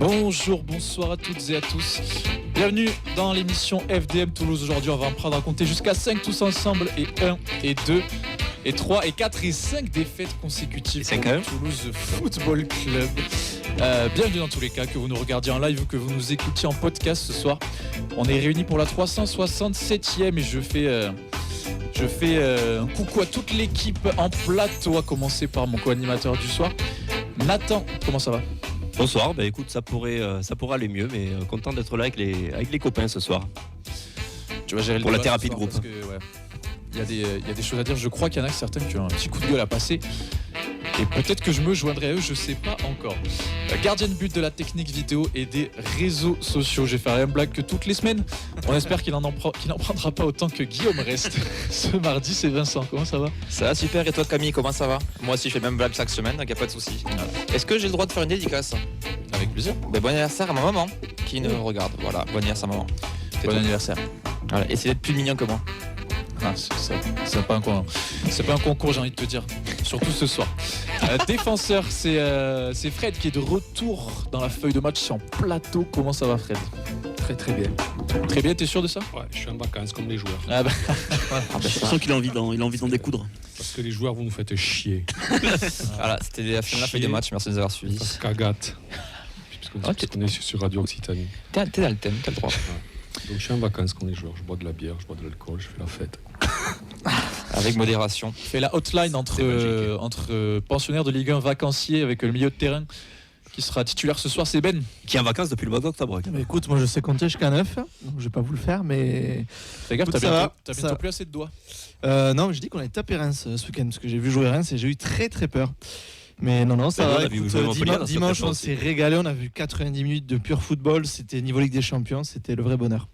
Bonjour, bonsoir à toutes et à tous. Bienvenue dans l'émission FDM Toulouse. Aujourd'hui, on va en prendre à compter jusqu'à 5 tous ensemble. Et 1, et 2, et 3, et 4, et 5 défaites consécutives pour le Toulouse Football Club. Bienvenue dans tous les cas, que vous nous regardiez en live ou que vous nous écoutiez en podcast ce soir. On est réunis pour la 367e et je fais un coucou à toute l'équipe en plateau, à commencer par mon co-animateur du soir, Nathan. Comment ça va ? Bonsoir, écoute, ça pourrait aller mieux, mais content d'être là avec les copains ce soir. Tu vas gérer pour la thérapie de groupe. Parce que, il y a des choses à dire. Je crois qu'il y en a certains qui ont un petit coup de gueule à passer. Et peut-être que je me joindrai à eux, je sais pas encore. Gardien de but de la technique vidéo et des réseaux sociaux. J'ai fait la même blague que toutes les semaines. On espère qu'il n'en prendra pas autant que Guillaume reste. Ce mardi, c'est Vincent. Comment ça va ? Ça va super. Et toi, Camille, comment ça va ? Moi aussi, je fais la même blague chaque semaine, donc il n'y a pas de souci. Est-ce que j'ai le droit de faire une dédicace ? Avec plaisir. Bon anniversaire à ma maman qui nous regarde. Voilà, bon anniversaire, maman. Bon anniversaire. Voilà. Essayez d'être plus mignon que moi. Ah, c'est pas un concours, j'ai envie de te dire. Surtout ce soir. Défenseur, c'est Fred qui est de retour dans la feuille de match en plateau. Comment ça va, Fred ? Très bien. Très bien, t'es sûr de ça ? Ouais, je suis en vacances comme les joueurs. Ah bah. Je sens qu'il a envie d'en découdre. Parce que les joueurs, vous nous faites chier. Voilà, c'était la fin de la feuille de match. Merci de nous avoir suivis. Parce qu'Agathe. Parce qu'on est sur Radio Occitanie. T'es dans le thème, t'as le droit. Ouais. Donc je suis en vacances comme les joueurs. Je bois de la bière, je bois de l'alcool, je fais la fête. Avec modération. Fait la hotline entre pensionnaires de Ligue 1 vacanciers avec le milieu de terrain qui sera titulaire ce soir, c'est Ben. Qui est en vacances depuis le mois d'octobre. Écoute, moi je sais compter jusqu'à 9, donc je vais pas vous le faire, mais. Fais gaffe, écoute, t'as bientôt plus assez de doigts. Non, mais je dis qu'on a tapé Reims ce week-end, parce que j'ai vu jouer Reims et j'ai eu très peur. Mais non, ça va. Écoute, dimanche, on s'est régalé, on a vu 90 minutes de pur football, c'était niveau Ligue des Champions, c'était le vrai bonheur.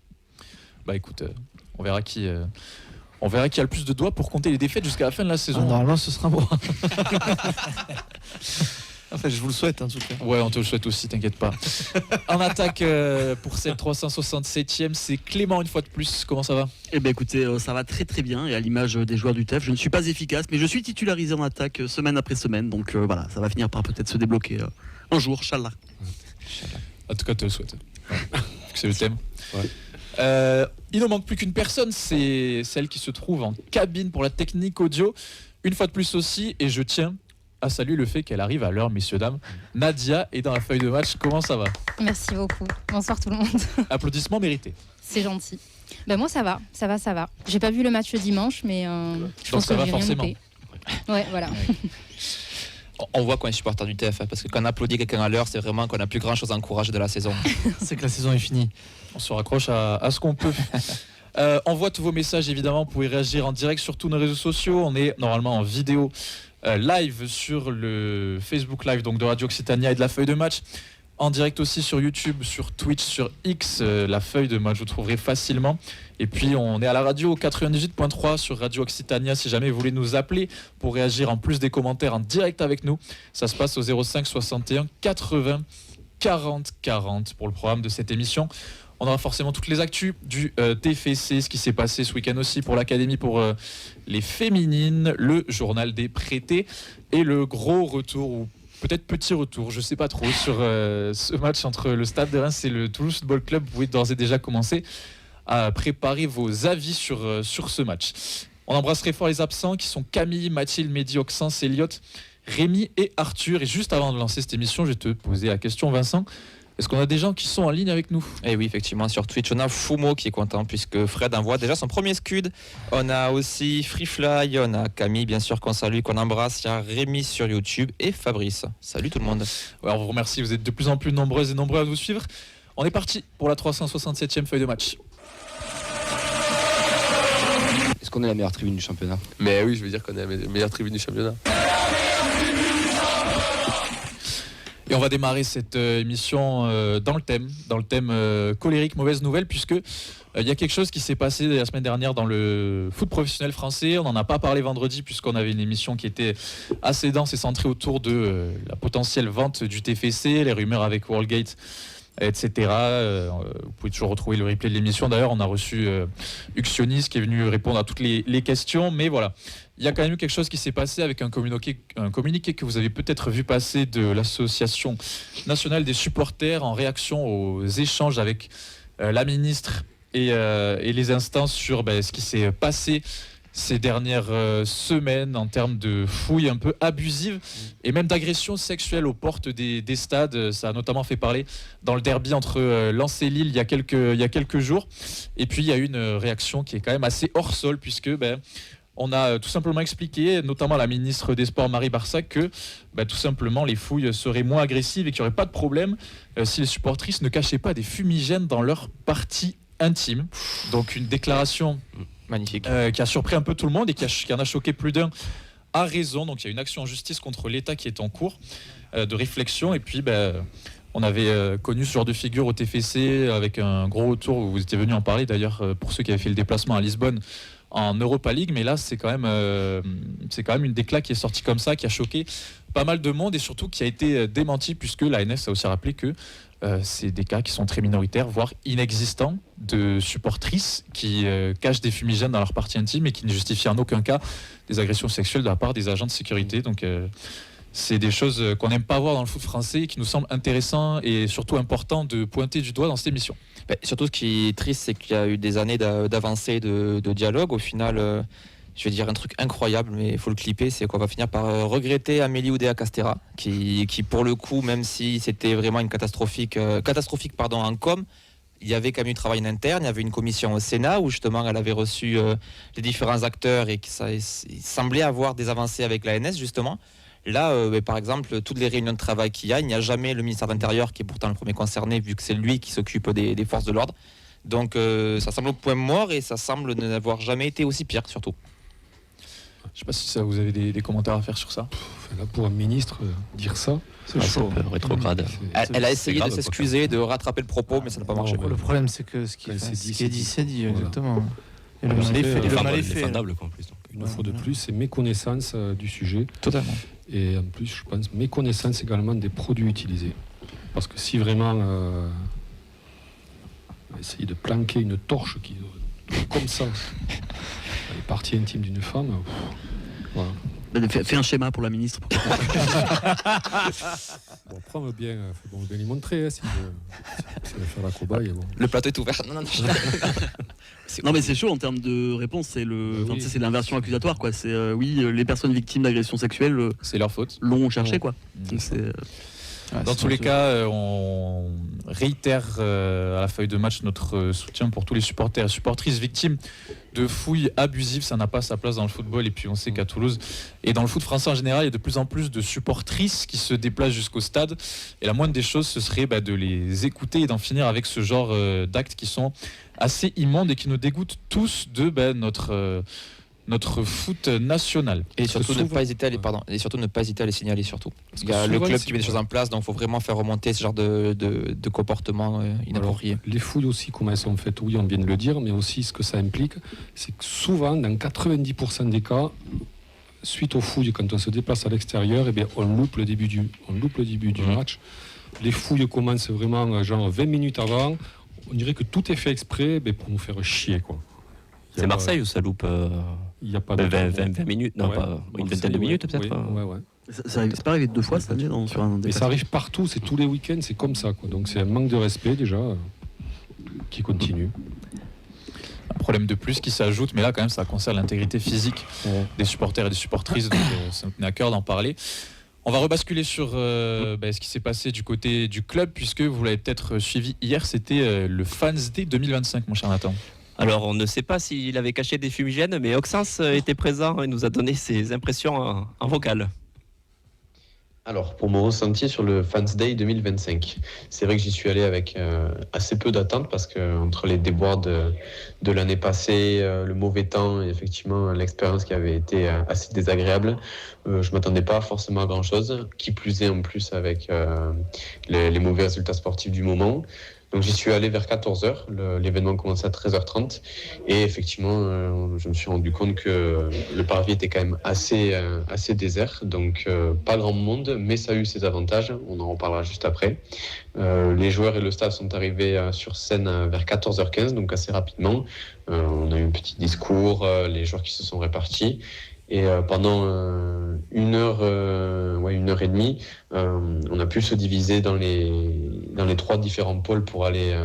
Bah écoute, on verra qui a le plus de doigts pour compter les défaites jusqu'à la fin de la saison. Normalement, ce sera moi. Enfin, je vous le souhaite en tout cas. Ouais, on te le souhaite aussi, t'inquiète pas. En attaque pour cette 367e, c'est Clément une fois de plus. Comment ça va ? Eh bien écoutez, ça va très bien et à l'image des joueurs du TEF, je ne suis pas efficace, mais je suis titularisé en attaque semaine après semaine, donc voilà, ça va finir par peut-être se débloquer un jour, Inch'Allah. En tout cas, te le souhaite. C'est le thème. Ouais. Il ne manque plus qu'une personne, c'est celle qui se trouve en cabine pour la technique audio. Une fois de plus aussi, et je tiens à saluer le fait qu'elle arrive à l'heure, messieurs, dames. Nadia est dans la feuille de match. Comment ça va ? Merci beaucoup. Bonsoir tout le monde. Applaudissements mérités. C'est gentil. Ben moi ça va. J'ai pas vu le match dimanche, mais je pense ça que va j'ai forcément. rien loupé. Ouais, voilà. On voit qu'on est supporter du TF, parce que quand on applaudit quelqu'un à l'heure, c'est vraiment qu'on n'a plus grand chose à encourager de la saison. C'est que la saison est finie. On se raccroche à ce qu'on peut. On voit tous vos messages, évidemment. Vous pouvez réagir en direct sur tous nos réseaux sociaux. On est normalement en vidéo live sur le Facebook Live donc de Radio Occitania et de la feuille de match. En direct aussi sur YouTube, sur Twitch, sur X, la feuille de match, vous trouverez facilement. Et puis on est à la radio 98.3 sur Radio Occitania si jamais vous voulez nous appeler pour réagir en plus des commentaires en direct avec nous. Ça se passe au 05 61 80 40 40 pour le programme de cette émission. On aura forcément toutes les actus du TFC, ce qui s'est passé ce week-end aussi pour l'Académie pour les féminines, le journal des prêtés et le gros retour, ou peut-être petit retour, je ne sais pas trop, sur ce match entre le Stade de Reims et le Toulouse Football Club. Vous pouvez d'ores et déjà commencer à préparer vos avis sur ce match. On embrasserait fort les absents qui sont Camille, Mathilde, Mehdi, Oxens, Elliot, Rémi et Arthur. Et juste avant de lancer cette émission, je vais te poser la question, Vincent. Est-ce qu'on a des gens qui sont en ligne avec nous ? Et oui, effectivement, sur Twitch, on a Fumo qui est content puisque Fred envoie déjà son premier scud. On a aussi Freefly, on a Camille, bien sûr, qu'on salue, qu'on embrasse. Il y a Rémi sur YouTube et Fabrice. Salut tout le monde. Ouais, on vous remercie, vous êtes de plus en plus nombreuses et nombreux à nous suivre. On est parti pour la 367e feuille de match. Est-ce qu'on est la meilleure tribune du championnat ? Mais oui, je veux dire qu'on est la meilleure tribune du championnat. Et on va démarrer cette émission dans le thème colérique, mauvaise nouvelle, puisque il y a quelque chose qui s'est passé la semaine dernière dans le foot professionnel français. On n'en a pas parlé vendredi, puisqu'on avait une émission qui était assez dense et centrée autour de la potentielle vente du TFC, les rumeurs avec Worldgate, etc. Vous pouvez toujours retrouver le replay de l'émission. D'ailleurs, on a reçu Uxionis qui est venu répondre à toutes les questions. Mais voilà, Il y a quand même eu quelque chose qui s'est passé avec un communiqué que vous avez peut-être vu passer de l'Association nationale des supporters en réaction aux échanges avec la ministre et les instances sur ce qui s'est passé ces dernières semaines en termes de fouilles un peu abusives et même d'agressions sexuelles aux portes des stades. Ça a notamment fait parler dans le derby entre Lens et Lille il y a quelques jours. Et puis il y a eu une réaction qui est quand même assez hors sol puisque on a tout simplement expliqué, notamment à la ministre des Sports Marie Barsac, que tout simplement les fouilles seraient moins agressives et qu'il n'y aurait pas de problème si les supportrices ne cachaient pas des fumigènes dans leur partie intime. Donc une déclaration magnifique qui a surpris un peu tout le monde et qui en a choqué plus d'un à raison. Donc il y a une action en justice contre l'État qui est en cours de réflexion. Et puis on avait connu ce genre de figure au TFC avec un gros retour, vous étiez venu en parler d'ailleurs pour ceux qui avaient fait le déplacement à Lisbonne en Europa League, mais là c'est quand même une déclat qui est sortie comme ça, qui a choqué pas mal de monde et surtout qui a été démenti puisque l'ANS a aussi rappelé que c'est des cas qui sont très minoritaires, voire inexistants, de supportrices qui cachent des fumigènes dans leur partie intime et qui ne justifient en aucun cas des agressions sexuelles de la part des agents de sécurité. Donc c'est des choses qu'on n'aime pas voir dans le foot français et qui nous semblent intéressants et surtout importants de pointer du doigt dans cette émission. Surtout ce qui est triste, c'est qu'il y a eu des années d'avancée de dialogue. Au final, je vais dire un truc incroyable, mais il faut le clipper, c'est qu'on va finir par regretter Amélie Oudéa-Castéra, qui pour le coup, même si c'était vraiment une catastrophique en com, il y avait quand même eu travail en interne, il y avait une commission au Sénat où justement elle avait reçu les différents acteurs et il semblait avoir des avancées avec l'ANS justement. Là, par exemple, toutes les réunions de travail qu'il y a, il n'y a jamais le ministère de l'Intérieur qui est pourtant le premier concerné vu que c'est lui qui s'occupe des forces de l'ordre. Donc ça semble au point mort et ça semble n'avoir jamais été aussi pire surtout. Je ne sais pas si vous avez des commentaires à faire sur ça. Là, pour un ministre, dire ça, c'est chaud. Rétrograde. Elle a essayé de s'excuser, de rattraper le propos, mais ça n'a pas marché. Le problème, c'est que ce qui est dit, c'est dit, exactement. Et le mal est fait. Une fois de plus, c'est méconnaissance du sujet. Totalement. Et en plus, je pense, méconnaissance également des produits utilisés. Parce que si vraiment essayer de planquer une torche qui comme ça les parties intimes d'une femme, voilà. Fais un schéma pour la ministre. Bon, après, on veut bien lui montrer si veut faire l'acrobat. Bon. Le plateau est ouvert. Non mais c'est chaud en termes de réponse, c'est c'est l'inversion accusatoire quoi. C'est les personnes victimes d'agressions sexuelles, c'est leur faute. L'ont cherché quoi. Donc c'est dans tous les cas, on réitère à la feuille de match notre soutien pour tous les supporters et supportrices victimes de fouilles abusives. Ça n'a pas sa place dans le football et puis on sait qu'à Toulouse et dans le foot français en général, il y a de plus en plus de supportrices qui se déplacent jusqu'au stade et la moindre des choses ce serait de les écouter et d'en finir avec ce genre d'actes qui sont assez immondes et qui nous dégoûtent tous de notre foot national. Et surtout ne pas hésiter à les signaler surtout. Parce qu'il y a le club qui met des choses en place, donc il faut vraiment faire remonter ce genre de comportement inapproprié. Alors, les fouilles aussi, comment elles sont faites, oui, on vient de le dire, mais aussi ce que ça implique, c'est que souvent, dans 90% des cas, suite aux fouilles, quand on se déplace à l'extérieur, on loupe le début du match. Les fouilles commencent vraiment genre 20 minutes avant. On dirait que tout est fait exprès pour nous faire chier, quoi. C'est Marseille où ça loupe il n'y a pas de 20 minutes, non, pas une vingtaine de minutes peut-être. Ouais. C'est pas arrivé 2 fois cette année sur un et ça arrive partout, c'est tous les week-ends, c'est comme ça quoi. Donc c'est un manque de respect déjà qui continue. Un problème de plus qui s'ajoute, mais là quand même ça concerne l'intégrité physique des supporters et des supportrices, donc ça me tenait à cœur d'en parler. On va rebasculer sur ce qui s'est passé du côté du club, puisque vous l'avez peut-être suivi hier, c'était le Fans Day 2025, mon cher Nathan. Alors, on ne sait pas s'il avait caché des fumigènes, mais Oxens était présent et nous a donné ses impressions en vocal. Alors, pour mon ressenti sur le Fans Day 2025, c'est vrai que j'y suis allé avec assez peu d'attente parce que entre les déboires de l'année passée, le mauvais temps et effectivement l'expérience qui avait été assez désagréable, je m'attendais pas forcément à grand-chose, qui plus est en plus avec les mauvais résultats sportifs du moment. Donc j'y suis allé vers 14h, l'événement commençait à 13h30 et effectivement je me suis rendu compte que le parvis était quand même assez désert, donc pas grand monde, mais ça a eu ses avantages, on en reparlera juste après. Les joueurs et le staff sont arrivés sur scène vers 14h15, donc assez rapidement. On a eu un petit discours, les joueurs qui se sont répartis. Et pendant 1h et demie, on a pu se diviser dans les 3 différents pôles pour aller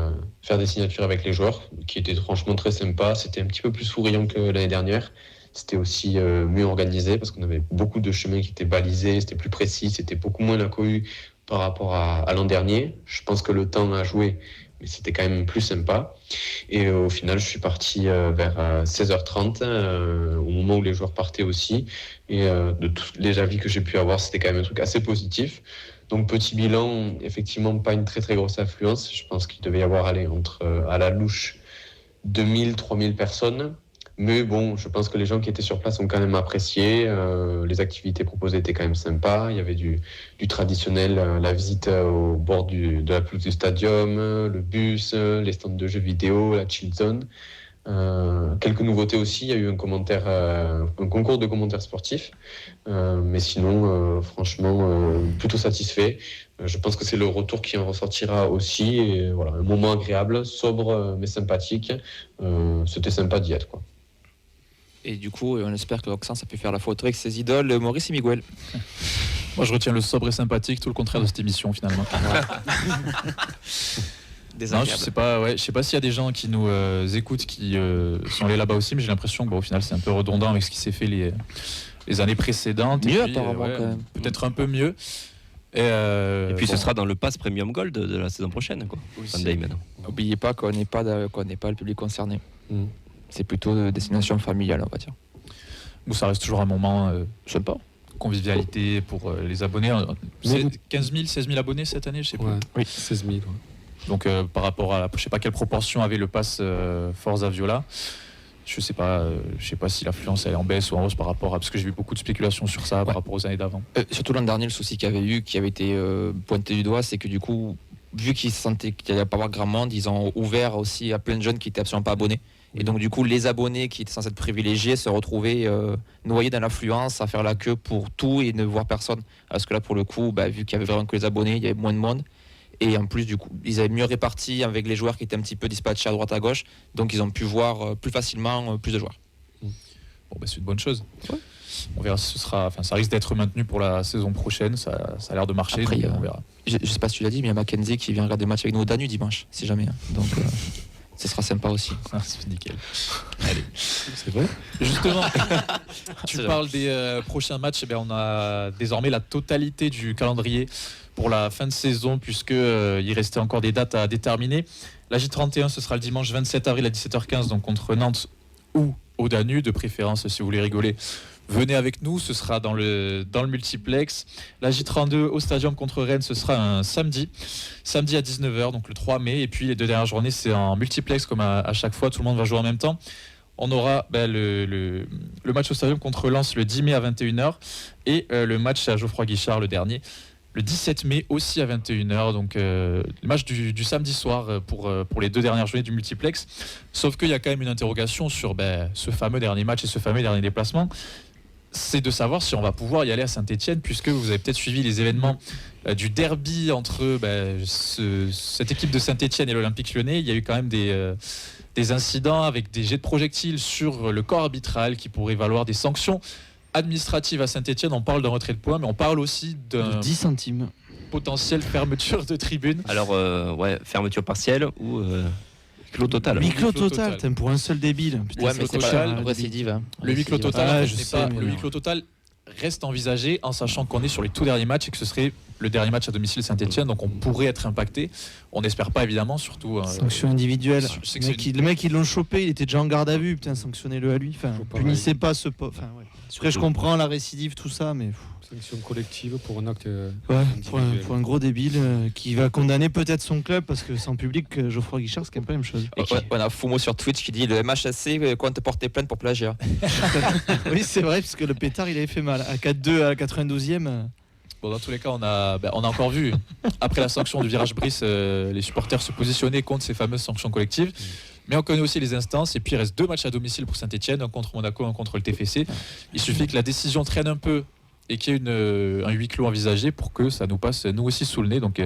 faire des signatures avec les joueurs, qui étaient franchement très sympa. C'était un petit peu plus souriant que l'année dernière. C'était aussi mieux organisé parce qu'on avait beaucoup de chemins qui étaient balisés, c'était plus précis, c'était beaucoup moins la cohue par rapport à l'an dernier. Je pense que le temps a joué, mais c'était quand même plus sympa. Et au final, je suis parti vers 16h30, au moment où les joueurs partaient aussi. Et de tous les avis que j'ai pu avoir, c'était quand même un truc assez positif. Donc petit bilan, effectivement pas une très très grosse affluence. Je pense qu'il devait y avoir entre à la louche 2000-3000 personnes. Mais bon, je pense que les gens qui étaient sur place ont quand même apprécié. Les activités proposées étaient quand même sympas. Il y avait du traditionnel, la visite au bord de la pelouse du stadium, le bus, les stands de jeux vidéo, la chill zone. Quelques nouveautés aussi. Il y a eu un concours de commentaires sportifs. Mais sinon, franchement, plutôt satisfait. Je pense que c'est le retour qui en ressortira aussi. Et voilà, un moment agréable, sobre mais sympathique. C'était sympa d'y être, quoi. Et du coup, on espère que Auxence a pu faire la photo avec ses idoles, Maurice et Miguel. Moi, je retiens le sobre et sympathique, tout le contraire de cette émission finalement. Non, je sais pas s'il y a des gens qui nous écoutent, qui sont allés là-bas aussi, mais j'ai l'impression que au final c'est un peu redondant avec ce qui s'est fait les années précédentes. Mieux apparemment quand même. Peut-être un peu mieux. Et puis ce sera dans le pass Premium Gold de la saison prochaine, quoi. N'oubliez pas qu'on n'est pas le public concerné. C'est plutôt destination familiale, on va dire. Où ça reste toujours un moment sympa. Convivialité pour les abonnés. C'est 15 000, 16 000 abonnés cette année, je sais plus. Oui, 16 000. Ouais. Donc par rapport à je sais pas quelle proportion avait le pass Forza Viola. Je sais pas si l'affluence est en baisse ou en hausse par rapport à, parce que j'ai vu beaucoup de spéculations sur ça par rapport aux années d'avant. Surtout l'an dernier, le souci qu'il y avait eu, qui avait été pointé du doigt, c'est que du coup, vu qu'ils sentaient qu'il n'y allait pas avoir grand monde, ils ont ouvert aussi à plein de jeunes qui n'étaient absolument pas abonnés. Et donc du coup, les abonnés qui étaient censés être privilégiés se retrouvaient noyés dans l'affluence, à faire la queue pour tout et ne voir personne. Parce que là, pour le coup, vu qu'il y avait vraiment que les abonnés, il y avait moins de monde. Et en plus, du coup, ils avaient mieux réparti avec les joueurs qui étaient un petit peu dispatchés à droite à gauche. Donc ils ont pu voir plus facilement plus de joueurs. Bon, c'est une bonne chose. Ouais. On verra si ça risque d'être maintenu pour la saison prochaine. Ça a l'air de marcher. Après, on verra. Je sais pas si tu l'as dit, mais il y a Mackenzie qui vient regarder le match avec nous au Danube dimanche, si jamais. Donc ce sera sympa aussi. C'est nickel. Allez. C'est vrai. Justement, tu parles des prochains matchs. On a désormais la totalité du calendrier pour la fin de saison, puisque il restait encore des dates à déterminer. La J31, ce sera le dimanche 27 avril à 17h15, donc contre Nantes ou au Danube, de préférence si vous voulez rigoler. Venez avec nous, ce sera dans le multiplex. La J32 au Stadium contre Rennes, ce sera un samedi à 19h, donc le 3 mai. Et puis les 2 dernières journées, c'est en multiplex comme à chaque fois, tout le monde va jouer en même temps. On aura le match au Stadium contre Lens le 10 mai à 21h et le match à Geoffroy Guichard, le dernier, le 17 mai aussi à 21h. Donc le match du samedi soir pour les 2 dernières journées du multiplex. Sauf qu'il y a quand même une interrogation sur ce fameux dernier match et ce fameux dernier déplacement. C'est de savoir si on va pouvoir y aller à Saint-Etienne, puisque vous avez peut-être suivi les événements du derby entre cette équipe de Saint-Etienne et l'Olympique Lyonnais. Il y a eu quand même des incidents avec des jets de projectiles sur le corps arbitral qui pourraient valoir des sanctions administratives à Saint-Etienne. On parle d'un retrait de points, mais on parle aussi de 10 centimes. Potentielle fermeture de tribune. Alors, fermeture partielle ou huis clos total. Huis clos total, pour un seul débile. Putain, ouais, mais c'est pas une récidive. Le huis clos total, le huis clos total reste envisagé en sachant qu'on est sur les tout derniers matchs et que ce serait le dernier match à domicile Saint-Etienne, donc on pourrait être impacté. On n'espère pas évidemment, surtout. Sanction individuelle. Le mec, ils l'ont chopé, il était déjà en garde à vue. Putain, sanctionnez-le à lui. Punissez pas ce pauvre. Après, je comprends la récidive, tout ça, mais. Sanction collective pour un acte. Pour un gros débile qui va condamner peut-être son club parce que sans public, Geoffroy Guichard, c'est quand même pas la même chose. On a Fumo sur Twitch qui dit le MHSC compte porter plainte pour plagiat. Oui, c'est vrai, parce que le pétard il avait fait mal. À 4-2 à la 92e. Bon, dans tous les cas, on a encore vu, après la sanction du virage Brice, les supporters se positionner contre ces fameuses sanctions collectives. Mais on connaît aussi les instances. Et puis il reste 2 matchs à domicile pour Saint-Etienne, un contre Monaco, un contre le TFC. Il suffit que la décision traîne un peu et qu'il y ait un huis clos envisagé pour que ça nous passe nous aussi sous le nez. Donc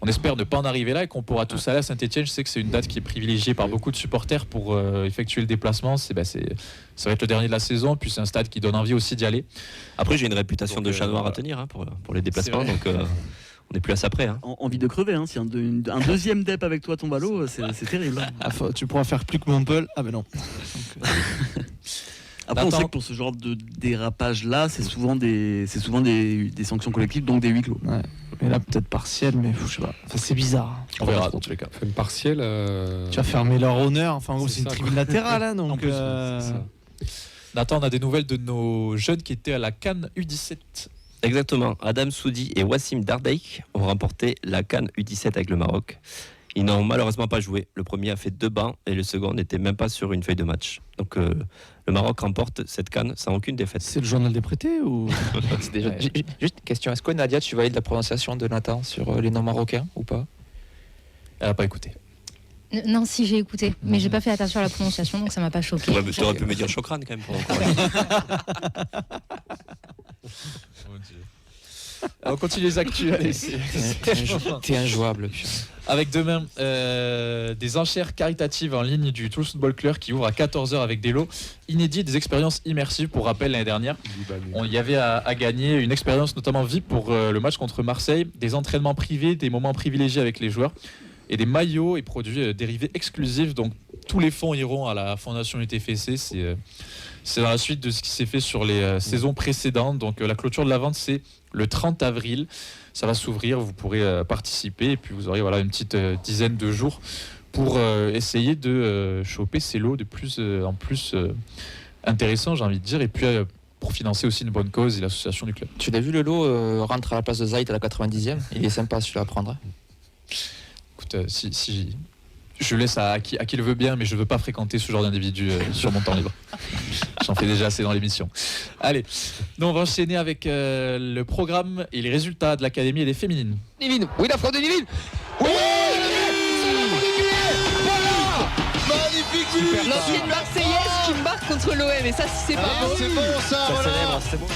on espère ne pas en arriver là et qu'on pourra tous aller à Saint-Etienne. Je sais que c'est une date qui est privilégiée par beaucoup de supporters pour effectuer le déplacement. Ça va être le dernier de la saison, puis c'est un stade qui donne envie aussi d'y aller. Après, j'ai une réputation de chat noir à tenir pour les déplacements, donc on n'est plus à ça près. Envie de crever, si un deuxième DEP avec toi tombe à l'eau, c'est terrible. Tu pourras faire plus que Montpellier. Ah ben non. Après, on sait que pour ce genre de dérapage-là, c'est souvent des sanctions collectives, donc des huis clos. Ouais. Mais là, peut-être partiel, mais je sais pas. Enfin, c'est bizarre. On verra dans tous les cas. Enfin, partiel. Tu vas fermer leur honneur. Enfin, en gros, c'est une ça, tribune latérale, donc. En plus, c'est ça. Nathan, on a des nouvelles de nos jeunes qui étaient à la CAN U17. Exactement. Adam Soudi et Wassim Dardeik ont remporté la CAN U17 avec le Maroc. Ils n'ont malheureusement pas joué. Le premier a fait 2 bancs et le second n'était même pas sur une feuille de match. Donc le Maroc remporte cette CAN sans aucune défaite. C'est le journal des prêtés ou C'est déjà... Juste une question, est-ce que Nadia, tu valides la prononciation de Nathan sur les noms marocains ou pas? Elle n'a pas écouté. Non, si j'ai écouté, mais j'ai pas fait attention à la prononciation, donc ça m'a pas choqué. Tu aurais pu me dire Chokran quand même pour On continue les actus. Allez, T'es injouable. Avec demain des enchères caritatives en ligne du Toulouse Football Club qui ouvre à 14h avec des lots inédits, des expériences immersives. Pour rappel, l'année dernière, il y avait à gagner une expérience notamment VIP pour le match contre Marseille, des entraînements privés, des moments privilégiés avec les joueurs et des maillots et produits dérivés exclusifs. Donc tous les fonds iront à la Fondation UTFC. C'est dans la suite de ce qui s'est fait sur les saisons précédentes. Donc la clôture de la vente, c'est le 30 avril. Ça va s'ouvrir, vous pourrez participer et puis vous aurez une petite dizaine de jours pour essayer de choper ces lots de plus en plus intéressants, j'ai envie de dire, et puis pour financer aussi une bonne cause et l'association du club. Tu l'as vu, le lot rentre à la place de Zayt à la 90e. Il est sympa celui-là à prendre. Écoute, si je laisse à qui le veut bien, mais je ne veux pas fréquenter ce genre d'individu sur mon temps libre. J'en fais déjà assez dans l'émission. Allez, nous on va enchaîner avec le programme et les résultats de l'Académie et des féminines. Nivine, oui, la frappe de Nivine. Oui, voilà, magnifique but. L'ancienne Marseillaise qui marque contre l'OM, et ça, c'est pas beau. C'est bon ça, voilà. c'est bon.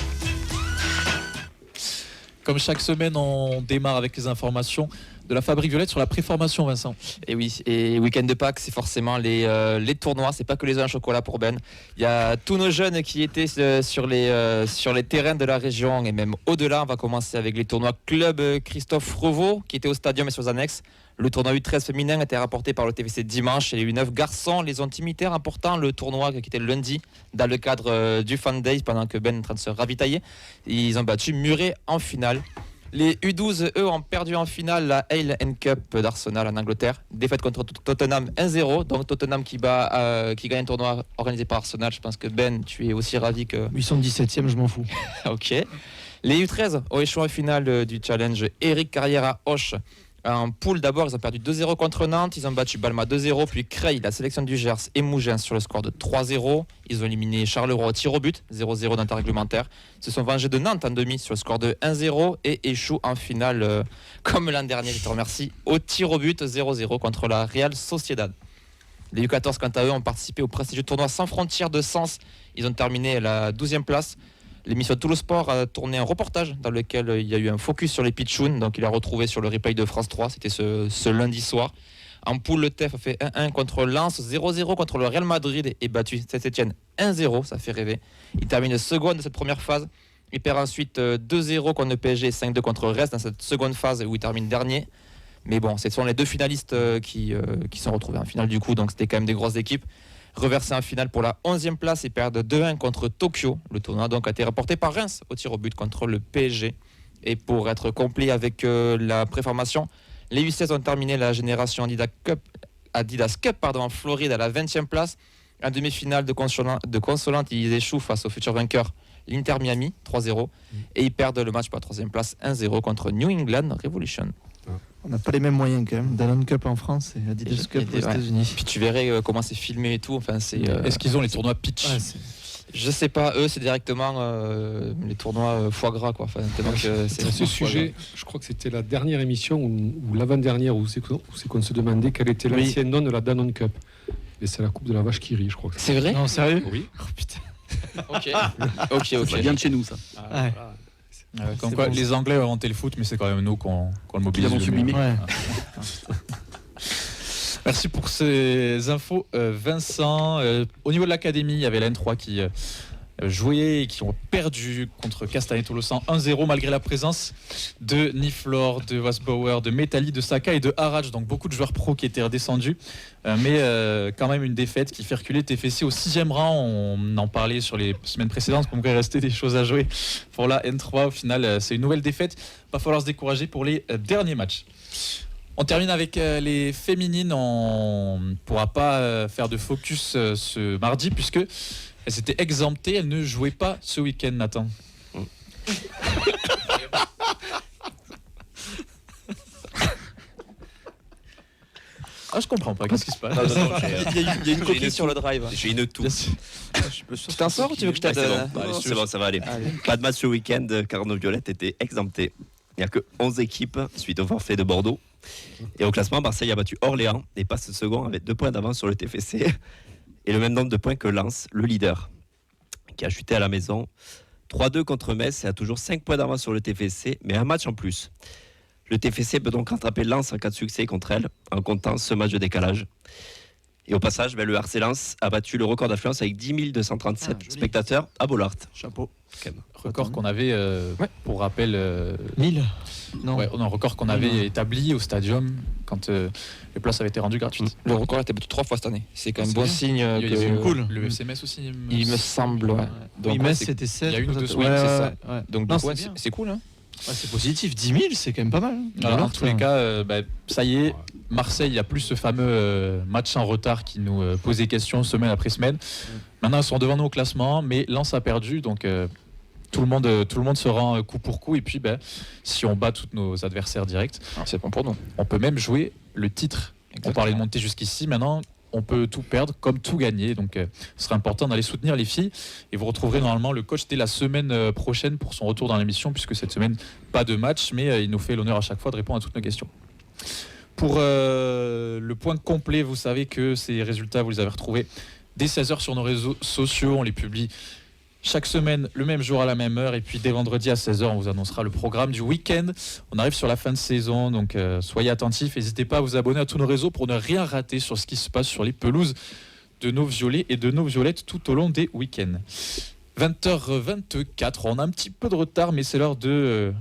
Comme chaque semaine, on démarre avec les informations de la Fabrique Violette sur la préformation, Vincent. Et oui, et week-end de Pâques, c'est forcément les tournois, c'est pas que les œufs en chocolat pour Ben. Il y a tous nos jeunes qui étaient sur les terrains de la région et même au-delà. On va commencer avec les tournois Club Christophe Revaux qui était au stadium et sur les annexes. Le tournoi U13 féminin était rapporté par le TVC dimanche et les U9 garçons les ont imités en remportant le tournoi qui était le lundi dans le cadre du Fan Days pendant que Ben est en train de se ravitailler. Ils ont battu Muret en finale. Les U12, eux, ont perdu en finale la Hale Cup d'Arsenal en Angleterre. Défaite contre Tottenham 1-0. Donc Tottenham qui gagne un tournoi organisé par Arsenal. Je pense que Ben, tu es aussi ravi que... Ils sont 17e, je m'en fous. Ok. Les U13 ont échoué en finale du challenge Eric Carrière à Auch. En poule d'abord, ils ont perdu 2-0 contre Nantes, ils ont battu Balma 2-0, puis Creil, la sélection du Gers et Mougins sur le score de 3-0. Ils ont éliminé Charleroi au tir au but, 0-0 dans le temps réglementaire. Ils se sont vengés de Nantes en demi sur le score de 1-0 et échouent en finale, comme l'an dernier, je te remercie, au tir au but 0-0 contre la Real Sociedad. Les U14, quant à eux, ont participé au prestigieux tournoi Sans Frontières de Sens. Ils ont terminé à la 12e place. L'émission Toulouse Sport a tourné un reportage dans lequel il y a eu un focus sur les pitchouns, donc il a retrouvé sur le replay de France 3, c'était ce lundi soir. En poule, le TEF a fait 1-1 contre Lens, 0-0 contre le Real Madrid et battu Saint-Etienne 1-0, ça fait rêver. Il termine second de cette première phase, il perd ensuite 2-0 contre le PSG et 5-2 contre Rest dans cette seconde phase où il termine dernier. Mais bon, ce sont les deux finalistes qui sont retrouvés en finale du coup, donc c'était quand même des grosses équipes. Reversé en finale pour la 11e place, ils perdent 2-1 contre Tokyo. Le tournoi donc a été rapporté par Reims au tir au but contre le PSG. Et pour être complet avec la préformation, les U16 ont terminé la génération Adidas Cup en Floride à la 20e place. En demi-finale de consolante, ils échouent face au futur vainqueur l'Inter Miami 3-0. Et ils perdent le match pour la 3e place 1-0 contre New England Revolution. On n'a pas les mêmes moyens quand même. Danone Cup en France et Adidas Cup aux États-Unis. Puis tu verrais comment c'est filmé et tout. Enfin, est-ce qu'ils ont les tournois pitch? Je sais pas, eux c'est directement les tournois foie gras quoi. Enfin, c'est ce sujet, je crois que c'était la dernière émission ou l'avant-dernière où c'est qu'on se demandait quel était l'ancien nom de la Danone Cup. Et c'est la coupe de la vache qui rit, je crois. C'est vrai? Non, sérieux? Oui. Oh putain. Ok. Ça vient de chez nous ça. Ouais. Comme quoi, les Anglais ont inventé le foot, mais c'est quand même nous qu'on le mobilise. Qui l'avons sublimé. Ouais. Merci pour ces infos, Vincent. Au niveau de l'académie, il y avait la N3 qui jouait et qui ont perdu contre Castanet-Tolosan 1-0 malgré la présence de Niflor, de Wasbauer, de Metali, de Saka et de Haraj. Donc beaucoup de joueurs pros qui étaient redescendus. Mais quand même une défaite qui fait reculer TFC au 6e rang. On en parlait sur les semaines précédentes, comme il restait des choses à jouer pour la N3. Au final, c'est une nouvelle défaite. Va falloir se décourager pour les derniers matchs. On termine avec les féminines. On ne pourra pas faire de focus ce mardi puisque elles étaient exemptées. Elles ne jouaient pas ce week-end, Nathan. Ah, je comprends pas. Qu'est-ce qui se passe? Il y a une coquille sur le drive. J'ai une toux. Tu t'en sors ou tu veux que je t'aide? C'est bon, ça va aller. Pas de match ce week-end car nos violettes étaient exemptées. Il n'y a que 11 équipes suite au forfait de Bordeaux. Et au classement, Marseille a battu Orléans et passe second avec 2 points d'avance sur le TFC. Et le même nombre de points que Lens, le leader, qui a chuté à la maison. 3-2 contre Metz et a toujours 5 points d'avance sur le TFC, mais un match en plus. Le TFC peut donc rattraper Lens en cas de succès contre elle, en comptant ce match de décalage. Et au passage, le RC Lens a battu le record d'affluence avec 10 237 spectateurs à Bollaert. Chapeau. Record qu'on avait, pour rappel... 1000 Non. Ouais, un record qu'on avait établi au Stadium quand les places avaient été rendues gratuites. Le record a été battu 3 fois cette année. C'est quand même C'est bon bien. signe. Il y a eu cool. le FCMS aussi. Il me semble, ouais. Oui, Donc, mais ouais, c'était 7. il y a une ou deux peut-être. semaines, c'est ça. Ouais. Donc, Non, du coup, ouais, c'est bien. c'est cool. Hein. Ouais, c'est positif. 10 000, c'est quand même pas mal. Alors, en tous les cas, ça y est, Marseille, il n'y a plus ce fameux match en retard qui nous posait question semaine après semaine. Maintenant, ils sont devant nous au classement, mais Lens a perdu, donc tout le monde se rend coup pour coup. Et puis, si on bat tous nos adversaires directs, C'est bon pour nous. on peut même jouer le titre. On parlait de monter jusqu'ici, maintenant on peut tout perdre comme tout gagner, donc ce serait important d'aller soutenir les filles et vous retrouverez normalement le coach dès la semaine prochaine pour son retour dans l'émission, puisque cette semaine pas de match, mais il nous fait l'honneur à chaque fois de répondre à toutes nos questions. Pour le point complet, vous savez que ces résultats vous les avez retrouvés dès 16h sur nos réseaux sociaux, on les publie chaque semaine, le même jour à la même heure. Et puis dès vendredi à 16h, on vous annoncera le programme du week-end. On arrive sur la fin de saison, donc soyez attentifs. N'hésitez pas à vous abonner à tous nos réseaux pour ne rien rater sur ce qui se passe sur les pelouses de nos violets et de nos violettes tout au long des week-ends. 20h24, on a un petit peu de retard, mais c'est l'heure de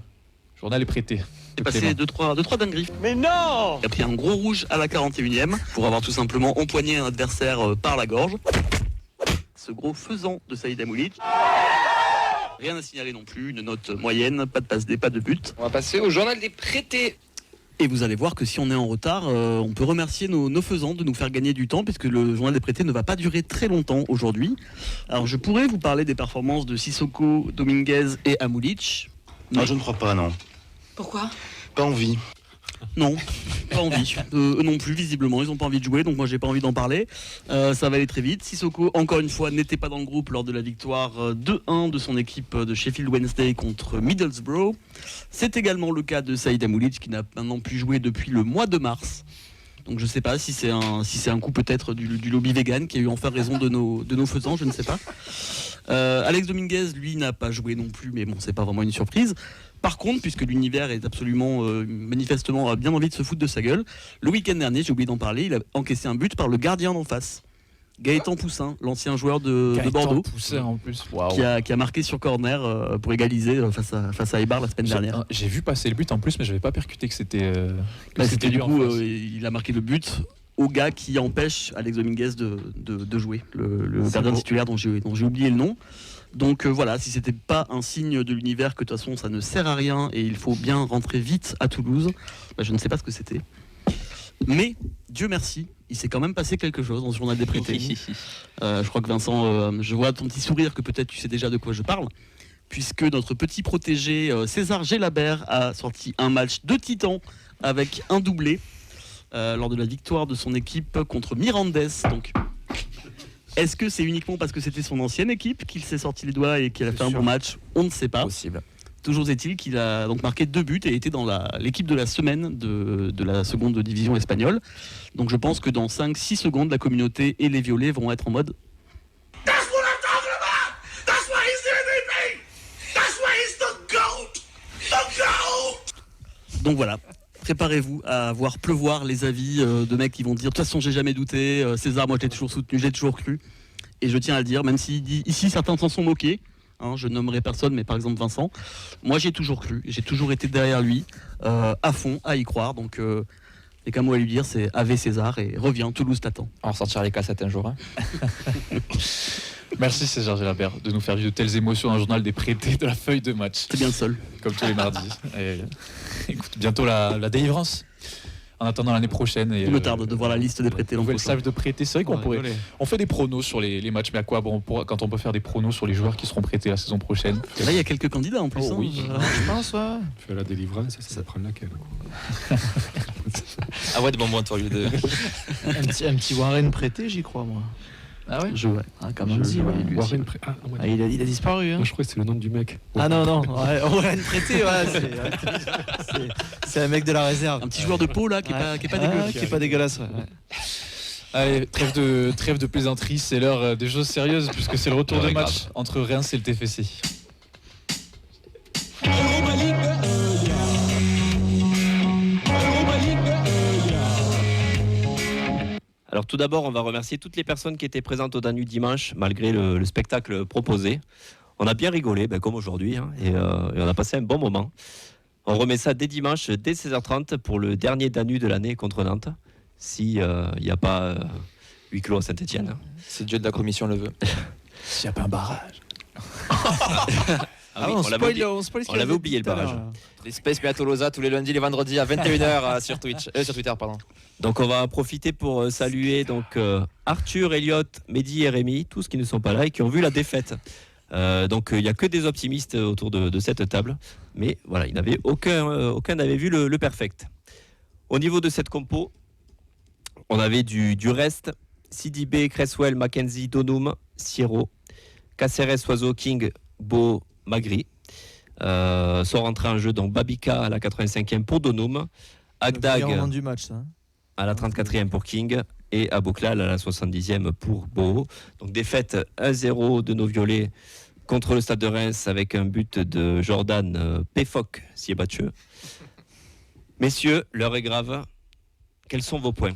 journal est prêté. J'ai passé 2-3 dingueries. Mais non! Il a pris un gros rouge à la 41e pour avoir tout simplement empoigné un adversaire par la gorge. Ce gros faisant de Saïd Amoulic. Rien à signaler non plus, une note moyenne, pas de passe D, pas de but. On va passer au journal des prêtés. Et vous allez voir que si on est en retard, on peut remercier nos faisans de nous faire gagner du temps, puisque le journal des prêtés ne va pas durer très longtemps aujourd'hui. Alors je pourrais vous parler des performances de Sissoko, Dominguez et Amoulic. Non, je ne crois pas, non. Pourquoi? Pas envie. Non, pas envie. Eux non plus, visiblement, ils n'ont pas envie de jouer, donc moi j'ai pas envie d'en parler. Ça va aller très vite. Sissoko, encore une fois, n'était pas dans le groupe lors de la victoire 2-1 de son équipe de Sheffield Wednesday contre Middlesbrough. C'est également le cas de Saïd Amoulic, qui n'a maintenant plus joué depuis le mois de mars. Donc je sais pas si c'est un coup peut-être du lobby vegan qui a eu enfin raison de nos faisans, je ne sais pas. Alex Dominguez, lui, n'a pas joué non plus, mais bon, c'est pas vraiment une surprise. Par contre, puisque l'univers est absolument, manifestement, bien envie de se foutre de sa gueule, le week-end dernier, j'ai oublié d'en parler, il a encaissé un but par le gardien d'en face. Gaëtan Poussin, l'ancien joueur de Bordeaux, Poussin en plus. Wow. qui a marqué sur corner pour égaliser face à Eibar la semaine dernière. J'ai vu passer le but en plus, mais je n'avais pas percuté que c'était C'était du lui en coup, face. il a marqué le but au gars qui empêche Alex Dominguez de jouer, le gardien titulaire dont j'ai oublié le nom. Donc voilà, si c'était pas un signe de l'univers que de toute façon ça ne sert à rien et il faut bien rentrer vite à Toulouse, je ne sais pas ce que c'était. Mais Dieu merci, il s'est quand même passé quelque chose dans ce journal des prêtés. Je crois que Vincent, je vois ton petit sourire que peut-être tu sais déjà de quoi je parle, puisque notre petit protégé César Gélabert a sorti un match de titan avec un doublé lors de la victoire de son équipe contre Mirandes. Donc, est-ce que c'est uniquement parce que c'était son ancienne équipe qu'il s'est sorti les doigts et qu'il a fait un bon match? On ne sait pas. Possible. Toujours est-il qu'il a donc marqué 2 buts et était dans l'équipe de la semaine de la seconde division espagnole. Donc je pense que dans 5-6 secondes, la communauté et les violets vont être en mode That's what I'm talking about! That's why he's the MVP! That's why he's the GOAT! Donc voilà, préparez-vous à voir pleuvoir les avis de mecs qui vont dire de toute façon j'ai jamais douté, César moi je l'ai toujours soutenu, j'ai toujours cru. Et je tiens à le dire, même si ici certains s'en sont moqués, hein, je nommerai personne, mais par exemple Vincent, moi j'ai toujours cru, j'ai toujours été derrière lui, à fond, à y croire. Donc et qu'un mot à lui dire, c'est Ave César et reviens, Toulouse t'attend. On ressortira les cassettes un jour. Hein. Merci César Gélabert de nous faire vivre de telles émotions dans un journal des prêtés de la feuille de match. C'est bien le seul. Comme tous les mardis. Et, écoute, bientôt la délivrance. En attendant l'année prochaine. Il me tarde de voir la liste des prêtés. Nouvelle salve de prêtés. C'est vrai qu'on pourrait. On fait des pronos sur les matchs, mais à quoi bon quand on peut faire des pronos sur les joueurs qui seront prêtés la saison prochaine. Et là, il y a quelques candidats en plus. Oh, oui. Je pense, ouais. Fais la délivrance, ça prend laquelle Ah ouais, de bonbons toi, lieu de. un petit Warren prêté, j'y crois, moi. Ah ouais. Comme on dit, ouais. Warren Il a disparu. Hein. Moi, je crois que c'est le nom du mec. Ah non, Warren prêté, c'est un mec de la réserve. Un petit joueur de peau là qui est pas dégueulasse. Qui est pas dégueulasse, ouais. Allez, trêve de plaisanterie, c'est l'heure des choses sérieuses puisque c'est le retour de match entre Reims et le TFC. Alors tout d'abord, on va remercier toutes les personnes qui étaient présentes au Danube dimanche, malgré le spectacle proposé. On a bien rigolé, comme aujourd'hui, hein, et on a passé un bon moment. On remet ça dès dimanche, dès 16h30, pour le dernier Danube de l'année contre Nantes, s'il n'y a pas huis clos à Saint-Etienne. Si Dieu de la commission le veut. S'il n'y a pas un barrage. Oui, on l'avait oublié le barrage. Les Space Tolosa tous les lundis, les vendredis à 21h sur Twitter, pardon. Donc on va en profiter pour saluer Arthur, Elliot, Mehdi et Rémi, tous qui ne sont pas là et qui ont vu la défaite. Donc il n'y a que des optimistes autour de cette table, mais voilà, il n'avait aucun n'avait vu le perfect. Au niveau de cette compo, on avait du reste: Sidibé, Cresswell, Mackenzie, Donum, Sierro, Caceres, Oiseau, King, Beau, Magri. Sont rentrés en jeu donc Babika à la 85e pour Donum, Agdag du match, ça. À la 34e pour King et Abouklal à la 70e pour Beau. Donc défaite 1-0 de nos violets contre le Stade de Reims avec un but de Jordan Péfoc Siebatcheux. Messieurs, l'heure est grave. Quels sont vos points?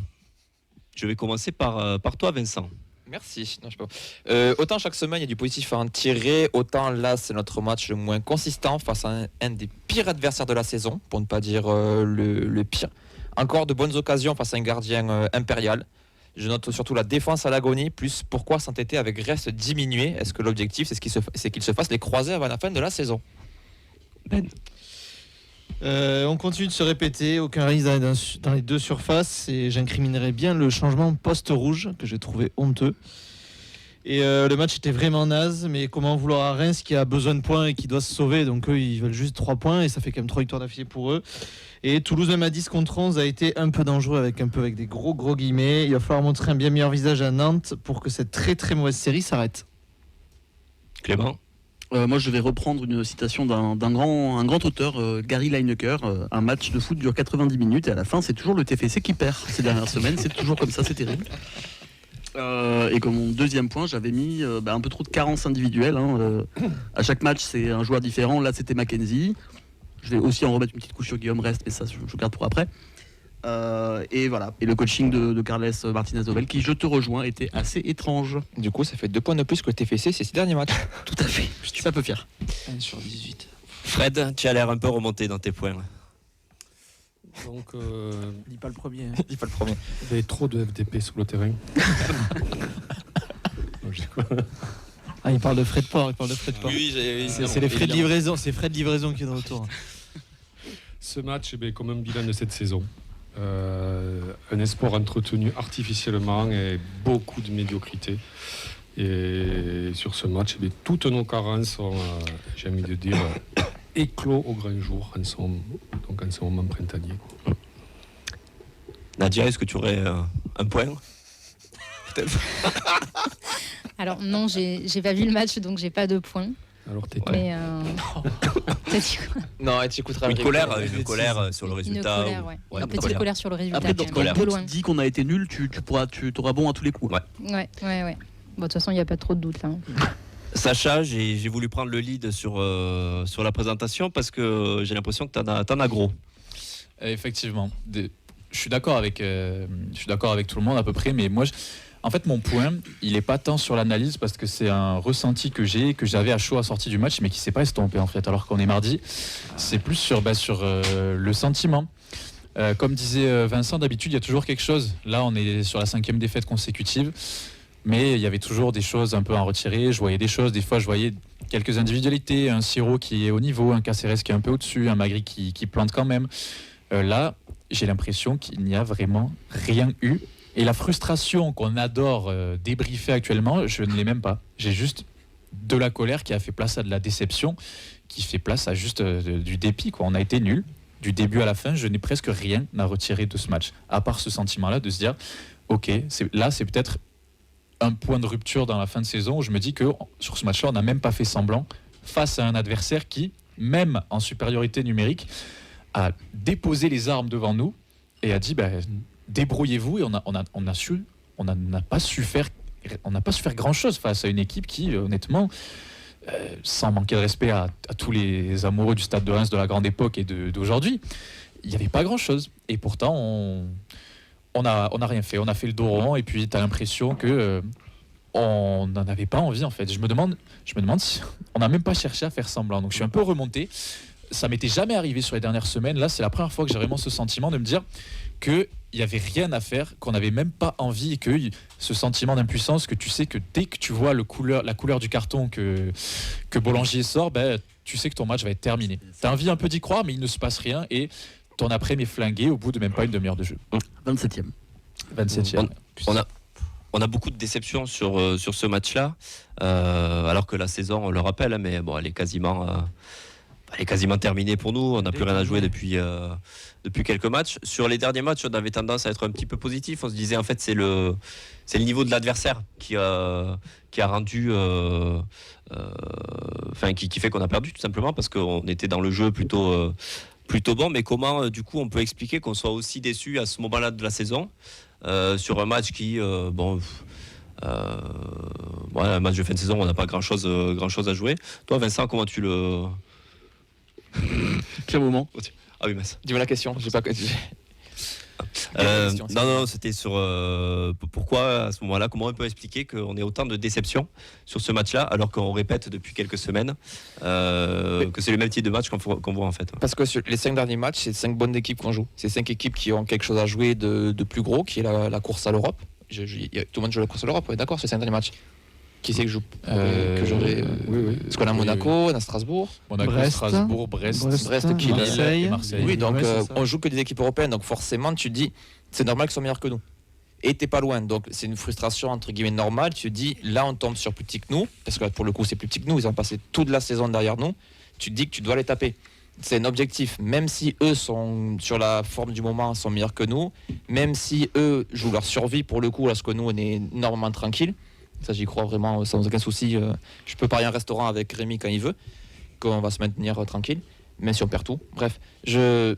Je vais commencer par toi, Vincent. Merci. Non, je sais pas. Autant chaque semaine il y a du positif à en tirer, autant là c'est notre match le moins consistant face à un des pires adversaires de la saison, pour ne pas dire le pire. Encore de bonnes occasions face à un gardien impérial. Je note surtout la défense à l'agonie, plus pourquoi s'entêter avec reste diminué. Est-ce que l'objectif c'est qu'il se fasse les croisés avant la fin de la saison? Ben. On continue de se répéter, aucun risque dans les deux surfaces, et j'incriminerai bien le changement poste rouge que j'ai trouvé honteux. Et le match était vraiment naze, mais comment vouloir à Reims qui a besoin de points et qui doit se sauver, donc eux ils veulent juste 3 points et ça fait quand même 3 victoires d'affilée pour eux. Et Toulouse même à 10 contre 11 a été un peu dangereux avec des gros guillemets. Il va falloir montrer un bien meilleur visage à Nantes pour que cette très très mauvaise série s'arrête. Clément? Moi, je vais reprendre une citation d'un grand auteur, Gary Lineker. Un match de foot dure 90 minutes et à la fin, c'est toujours le TFC qui perd. Ces dernières semaines, c'est toujours comme ça, c'est terrible. Et comme mon deuxième point, j'avais mis un peu trop de carences individuelles. À chaque match, c'est un joueur différent. Là, c'était Mackenzie. Je vais aussi en remettre une petite couche sur Guillaume Rest, mais ça, je garde pour après. Et voilà. Et le coaching de Carles Martinez-Novel, qui, je te rejoins, était assez étrange. Du coup, ça fait 2 points de plus que le TFC ces 6 derniers matchs. Tout à fait. Je suis un peu fier. 1 sur 18. Fred, tu as l'air un peu remonté dans tes points. Donc, Dis pas le premier. Dis pas le premier. Il y avait trop de FDP sur le terrain. Il parle de Fred Port. Oui, c'est les frais de livraison. C'est Fred Livraison qui est de retour. Ce match, comme un bilan de cette saison. Un espoir entretenu artificiellement et beaucoup de médiocrité. Et sur ce match, toutes nos carences sont, j'ai envie de dire, éclos au grand jour en ce moment printanier. Nadia, est-ce que tu aurais un point? Peut-être. Alors non, j'ai pas vu le match, donc j'ai pas de points. Alors t'es mais t'as dit quoi? Non, et tu écouteras une colère sur le résultat. Une colère, ouais. Un petit colère sur le résultat. Après, quand tu dis qu'on a été nul, tu auras bon à tous les coups. Ouais. Bon, de toute façon, il n'y a pas trop de doute là. Sacha, j'ai voulu prendre le lead sur la présentation parce que j'ai l'impression que t'en as gros. Effectivement. Je suis d'accord avec tout le monde à peu près, mais moi, en fait, mon point, il n'est pas tant sur l'analyse parce que c'est un ressenti que j'avais à chaud à sortie du match, mais qui s'est pas estompé en fait, alors qu'on est mardi. C'est plus sur le sentiment. Comme disait Vincent, d'habitude, il y a toujours quelque chose. Là, on est sur la 5e défaite consécutive, mais il y avait toujours des choses un peu à en retirer. Je voyais des choses, des fois, je voyais quelques individualités, un Siro qui est au niveau, un Caceres qui est un peu au-dessus, un Magri qui plante quand même. Là, j'ai l'impression qu'il n'y a vraiment rien eu. Et la frustration qu'on adore débriefer actuellement, je ne l'ai même pas. J'ai juste de la colère qui a fait place à de la déception, qui fait place à juste du dépit, quoi. On a été nuls. Du début à la fin, je n'ai presque rien à retirer de ce match, à part ce sentiment-là de se dire, ok, c'est peut-être un point de rupture dans la fin de saison où je me dis que sur ce match-là, on n'a même pas fait semblant face à un adversaire qui, même en supériorité numérique, a déposé les armes devant nous et a dit débrouillez-vous, et on n'a pas su faire grand-chose face à une équipe qui, honnêtement, sans manquer de respect à tous les amoureux du Stade de Reims de la grande époque et d'aujourd'hui, il n'y avait pas grand-chose. Et pourtant, on n'a rien fait. On a fait le dos rond et puis tu as l'impression que on n'en avait pas envie en fait. Je me demande si on n'a même pas cherché à faire semblant. Donc je suis un peu remonté. Ça m'était jamais arrivé sur les dernières semaines. Là, c'est la première fois que j'ai vraiment ce sentiment de me dire qu'il n'y avait rien à faire, qu'on n'avait même pas envie, et que ce sentiment d'impuissance, que tu sais que dès que tu vois la couleur du carton que Bollangier sort, tu sais que ton match va être terminé. Tu as envie un peu d'y croire, mais il ne se passe rien et ton après-midi est flingué au bout de même pas une demi-heure de jeu. 27e. On a beaucoup de déceptions sur ce match-là, alors que la saison, on le rappelle, mais bon, elle est quasiment terminée pour nous. On n'a plus rien à jouer depuis quelques matchs. Sur les derniers matchs, on avait tendance à être un petit peu positif. On se disait en fait c'est le niveau de l'adversaire qui a rendu, qui fait qu'on a perdu tout simplement parce qu'on était dans le jeu plutôt bon. Mais comment du coup on peut expliquer qu'on soit aussi déçu à ce moment-là de la saison sur un match qui un match de fin de saison, on n'a pas grand chose à jouer. Toi Vincent, comment tu le Quel moment? Ah oui, mince. Dis-moi la question. J'ai pas. Non, c'était sur pourquoi à ce moment-là, comment on peut expliquer qu'on ait autant de déceptions sur ce match-là, alors qu'on répète depuis quelques semaines que c'est le même type de match qu'on voit en fait. Parce que sur les 5 derniers matchs, c'est 5 bonnes équipes qu'on joue. C'est 5 équipes qui ont quelque chose à jouer de plus gros, qui est la course à l'Europe. Tout le monde joue la course à l'Europe, on est d'accord sur les 5 derniers matchs. Qui c'est que joue oui. Parce qu'on a Monaco, on a Strasbourg. Brest, qui Marseille. Oui, donc on joue que des équipes européennes, donc forcément tu dis c'est normal qu'ils soient meilleurs que nous. Et t'es pas loin, donc c'est une frustration entre guillemets normale. Tu te dis là on tombe sur plus petit que nous, parce que pour le coup c'est plus petit que nous, ils ont passé toute la saison derrière nous. Tu te dis que tu dois les taper. C'est un objectif, même si eux sont sur la forme du moment, sont meilleurs que nous, même si eux jouent leur survie pour le coup, parce que nous on est énormément tranquille. Ça j'y crois vraiment sans aucun souci. Je peux parier un restaurant avec Rémi quand il veut, qu'on va se maintenir tranquille, même si on perd tout. Bref, on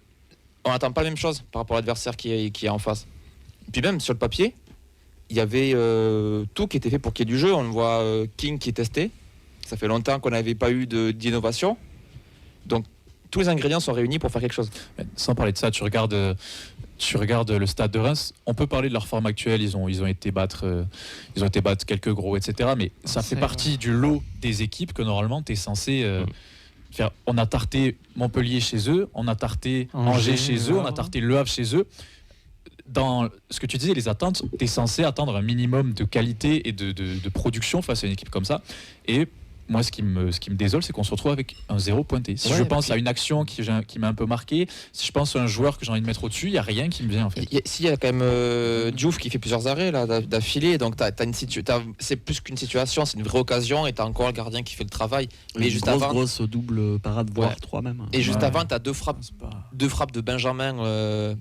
n'attend pas la même chose par rapport à l'adversaire qui est en face. Puis même sur le papier, il y avait tout qui était fait pour qu'il y ait du jeu. On voit King qui est testé. Ça fait longtemps qu'on n'avait pas eu d'innovation. Donc tous les ingrédients sont réunis pour faire quelque chose. Sans parler de ça, tu regardes le Stade de Reims, on peut parler de leur forme actuelle, ils ont été battre quelques gros, etc. Mais ça fait partie du lot des équipes que normalement tu es censé faire. On a tarté Montpellier chez eux, on a tarté Angers chez eux, on a tarté Le Havre chez eux. Dans ce que tu disais, les attentes, tu es censé attendre un minimum de qualité et de production face à une équipe comme ça. Et moi, ce qui me désole, c'est qu'on se retrouve avec un 0 pointé. Si je pense à une action qui m'a un peu marqué, si je pense à un joueur que j'ai envie de mettre au-dessus, il n'y a rien qui me vient en fait. Il y a quand même Diouf qui fait plusieurs arrêts là, d'affilée, donc c'est plus qu'une situation, c'est une vraie occasion et tu as encore le gardien qui fait le travail. Mais juste avant, grosse double parade, voire 3 même. Et juste avant, tu as deux frappes de Benjamin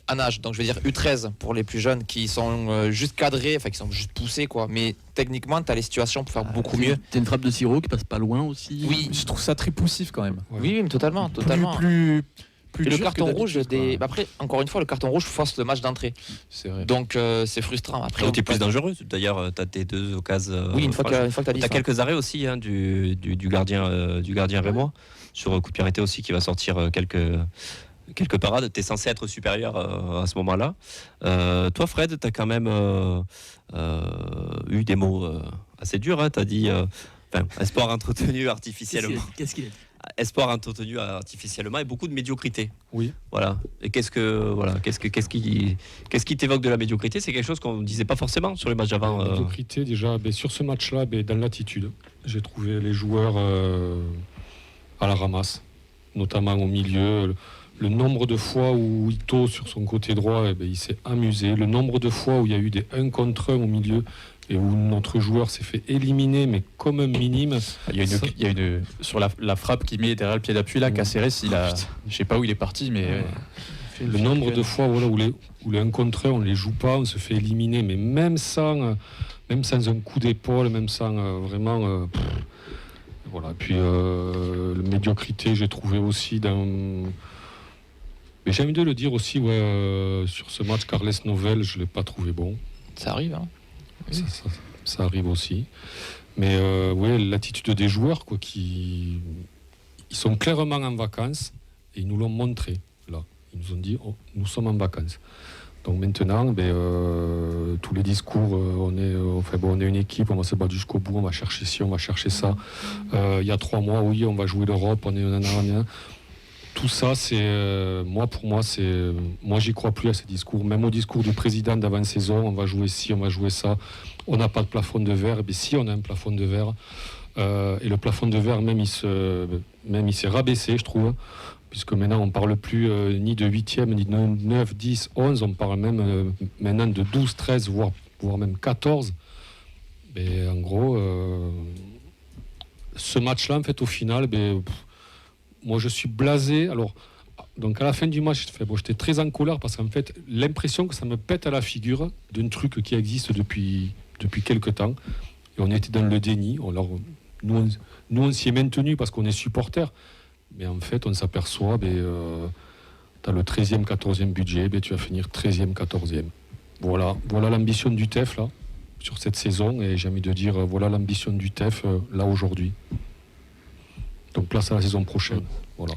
à nage, donc je veux dire U13 pour les plus jeunes qui sont juste cadrés, qui sont juste poussés quoi. Mais techniquement, tu as les situations pour faire beaucoup mieux. T'as une frappe de Siro qui passe pas loin aussi. Oui, je trouve ça très poussif quand même. Oui, mais totalement. Plus le carton rouge après, encore une fois, le carton rouge force le match d'entrée. C'est vrai. Donc c'est frustrant. Après, tu es plus dangereux. D'ailleurs, tu as tes 2 occasions. Oui, une fois que tu as dit. Tu as quelques arrêts aussi du gardien rémois sur coup de pied arrêté aussi qui va sortir quelques parades, tu es censé être supérieur à ce moment-là. Toi, Fred, tu as quand même eu des mots assez durs. Hein, tu as dit espoir entretenu artificiellement. Qu'est-ce qu'il a dit? Espoir entretenu artificiellement et beaucoup de médiocrité. Oui. Voilà. Et qu'est-ce qui t'évoque de la médiocrité? C'est quelque chose qu'on ne disait pas forcément sur les matchs d'avant. La médiocrité, déjà, sur ce match-là, dans l'attitude, j'ai trouvé les joueurs à la ramasse, notamment au milieu. Le nombre de fois où Ito, sur son côté droit, il s'est amusé. Le nombre de fois où il y a eu des 1 contre 1 au milieu et où notre joueur s'est fait éliminer, mais comme un minime. Il y a une sur la frappe qu'il met derrière le pied d'appui là, Caceres, je sais pas où il est parti, mais le nombre de fois où les 1 contre 1, on les joue pas, on se fait éliminer, mais même sans un coup d'épaule, même sans vraiment. Voilà. Puis la médiocrité, j'ai trouvé aussi dans. Mais j'ai envie de le dire aussi, sur ce match, Carles Novel, je l'ai pas trouvé bon. Ça arrive, hein. Oui. Ça arrive aussi. Mais l'attitude des joueurs, ils sont clairement en vacances et ils nous l'ont montré. Là, ils nous ont dit, nous sommes en vacances. Donc maintenant, tous les discours, on est une équipe, on va se battre jusqu'au bout, on va chercher ci, on va chercher ça. Il y a 3 mois, oui, on va jouer l'Europe, on est tout ça, moi, j'y crois plus à ces discours. Même au discours du président d'avant-saison, on va jouer ci, on va jouer ça. On n'a pas de plafond de verre. Et si on a un plafond de verre, et le plafond de verre, même il s'est rabaissé, je trouve, puisque maintenant on parle plus ni de 8e, ni de 9, 10, 11. On parle même maintenant de 12, 13, voire même 14. Mais en gros, ce match-là, en fait, au final, moi, je suis blasé. Alors, donc à la fin du match, j'étais très en colère parce qu'en fait, l'impression que ça me pète à la figure d'un truc qui existe depuis quelques temps. Et on était dans le déni. Alors, nous, on s'y est maintenu parce qu'on est supporters. Mais en fait, on s'aperçoit, tu as le 13e, 14e budget, tu vas finir 13e, 14e. Voilà l'ambition du TEF, là, sur cette saison. Et j'ai envie de dire, voilà l'ambition du TEF, là, aujourd'hui. Donc place à la saison prochaine. Voilà.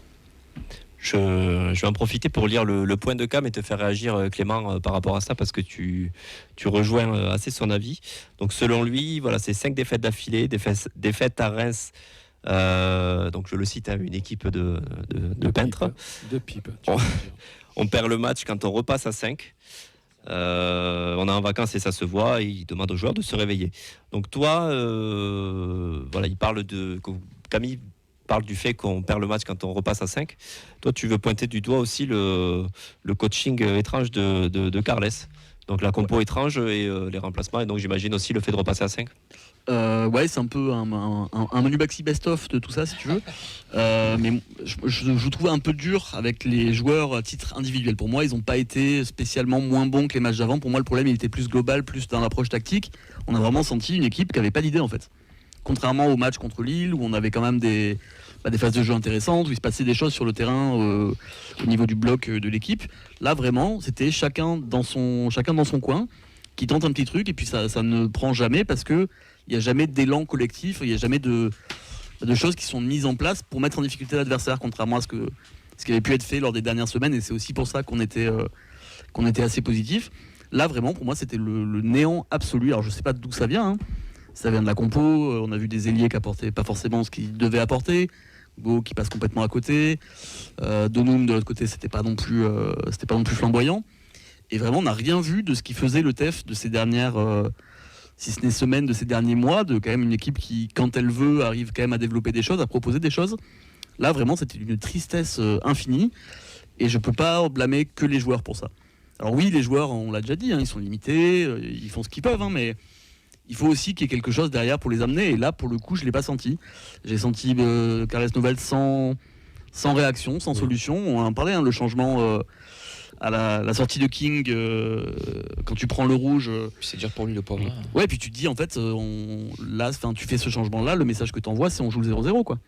Je vais en profiter pour lire le point de Cam et te faire réagir, Clément, par rapport à ça, parce que tu rejoins assez son avis. Donc selon lui, c'est 5 défaites d'affilée, défaites à Reims. Donc je le cite, une équipe de peintres. De pipe. On perd le match quand on repasse à 5. On est en vacances et ça se voit. Et il demande aux joueurs de se réveiller. Donc toi, il parle Camille parle du fait qu'on perd le match quand on repasse à 5. Toi, tu veux pointer du doigt aussi le coaching étrange de Carles. Donc la compo étrange et les remplacements. Et donc j'imagine aussi le fait de repasser à 5. C'est un peu un menu maxi best-of de tout ça, si tu veux. Mais je trouve un peu dur avec les joueurs à titre individuel. Pour moi, ils n'ont pas été spécialement moins bons que les matchs d'avant. Pour moi, le problème, il était plus global, plus dans l'approche tactique. On a vraiment senti une équipe qui n'avait pas d'idée, en fait. Contrairement au match contre Lille, où on avait quand même des phases de jeu intéressantes, où il se passait des choses sur le terrain au niveau du bloc de l'équipe. Là, vraiment, c'était chacun dans son coin, qui tente un petit truc, et puis ça ne prend jamais, parce qu'il n'y a jamais d'élan collectif, il n'y a jamais de choses qui sont mises en place pour mettre en difficulté l'adversaire, contrairement à ce qui avait pu être fait lors des dernières semaines, et c'est aussi pour ça qu'on était assez positif. Là, vraiment, pour moi, c'était le néant absolu. Alors, je ne sais pas d'où ça vient, hein. Ça vient de la compo, on a vu des ailiers qui apportaient pas forcément ce qu'ils devaient apporter, Beau qui passe complètement à côté, Donum de l'autre côté c'était pas non plus flamboyant, et vraiment on n'a rien vu de ce qui faisait le TEF de ces dernières, si ce n'est semaines, de ces derniers mois, de quand même une équipe qui, quand elle veut, arrive quand même à développer des choses, à proposer des choses. Là vraiment c'était une tristesse infinie, et je peux pas blâmer que les joueurs pour ça. Alors oui, les joueurs, on l'a déjà dit, hein, ils sont limités, ils font ce qu'ils peuvent, hein, mais il faut aussi qu'il y ait quelque chose derrière pour les amener. Et là, pour le coup, je ne l'ai pas senti. J'ai senti Carles Novel sans réaction, sans solution. On en parlait, hein, le changement à la sortie de King, quand tu prends le rouge. C'est dur pour lui, le pauvre. Ouais, puis tu te dis, en fait, tu fais ce changement-là, le message que tu envoies, c'est on joue le 0-0, quoi.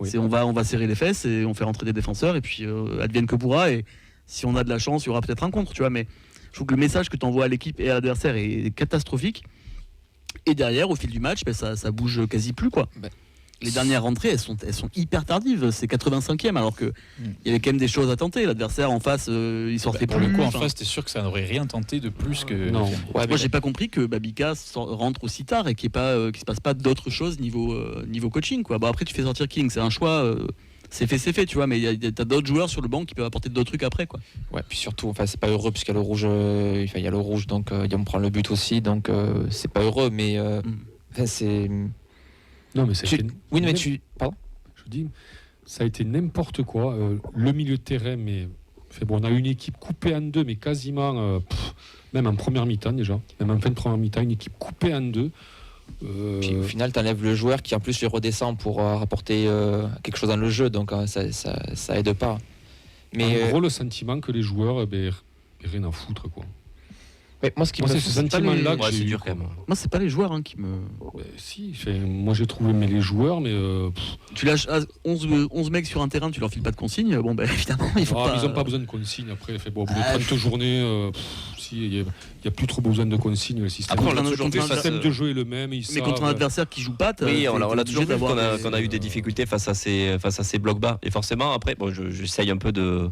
Oui. C'est on va serrer les fesses et on fait rentrer des défenseurs, et puis advienne que pourra. Et si on a de la chance, il y aura peut-être un contre, tu vois. Mais je trouve que le message que tu envoies à l'équipe et à l'adversaire est catastrophique. Et derrière, au fil du match, ça bouge quasi plus, quoi. les dernières rentrées, elles sont hyper tardives. C'est 85e, alors qu'il y avait quand même des choses à tenter. L'adversaire en face, il sortait pour plus. le coup, en face, t'es sûr que ça n'aurait rien tenté de plus que. Non. Ouais, moi, j'ai pas compris que Babika rentre aussi tard et qu'il se passe pas d'autres choses niveau coaching, quoi. Bon, après, tu fais sortir King, c'est un choix. C'est fait, tu vois, mais t'as d'autres joueurs sur le banc qui peuvent apporter d'autres trucs après, quoi. Ouais, puis surtout, enfin, c'est pas heureux puisqu'il y a le rouge, il y a le rouge, donc on prend le but aussi, donc c'est pas heureux, mais c'est. Non, mais c'est. Oui, mais tu. Pardon. Je dis, ça a été n'importe quoi. Le milieu de terrain, mais bon, on a une équipe coupée en deux, mais quasiment, même en première mi-temps déjà, même en fin de première mi-temps, une équipe coupée en deux. Puis au final, tu enlèves le joueur qui en plus lui redescend pour rapporter quelque chose dans le jeu, donc ça aide pas. Mais en gros, le sentiment que les joueurs, rien à foutre, quoi. Mais moi, ce qui me c'est ce sentiment-là que c'est dur quand même. Moi, c'est pas les joueurs qui me. Si, moi j'ai trouvé les joueurs, mais. Tu lâches 11 mecs sur un terrain, tu leur files pas de consignes, bon, évidemment, il faut pas. Ils ont pas besoin de consignes après. Au bout de 30 journées, il n'y a plus trop besoin de consignes. Le système, Après, le système de jeu est le même. Mais contre un adversaire qui joue pas, oui, on l'a toujours vu qu'on a eu des difficultés face à ces blocs bas. Et forcément, après, j'essaye un peu de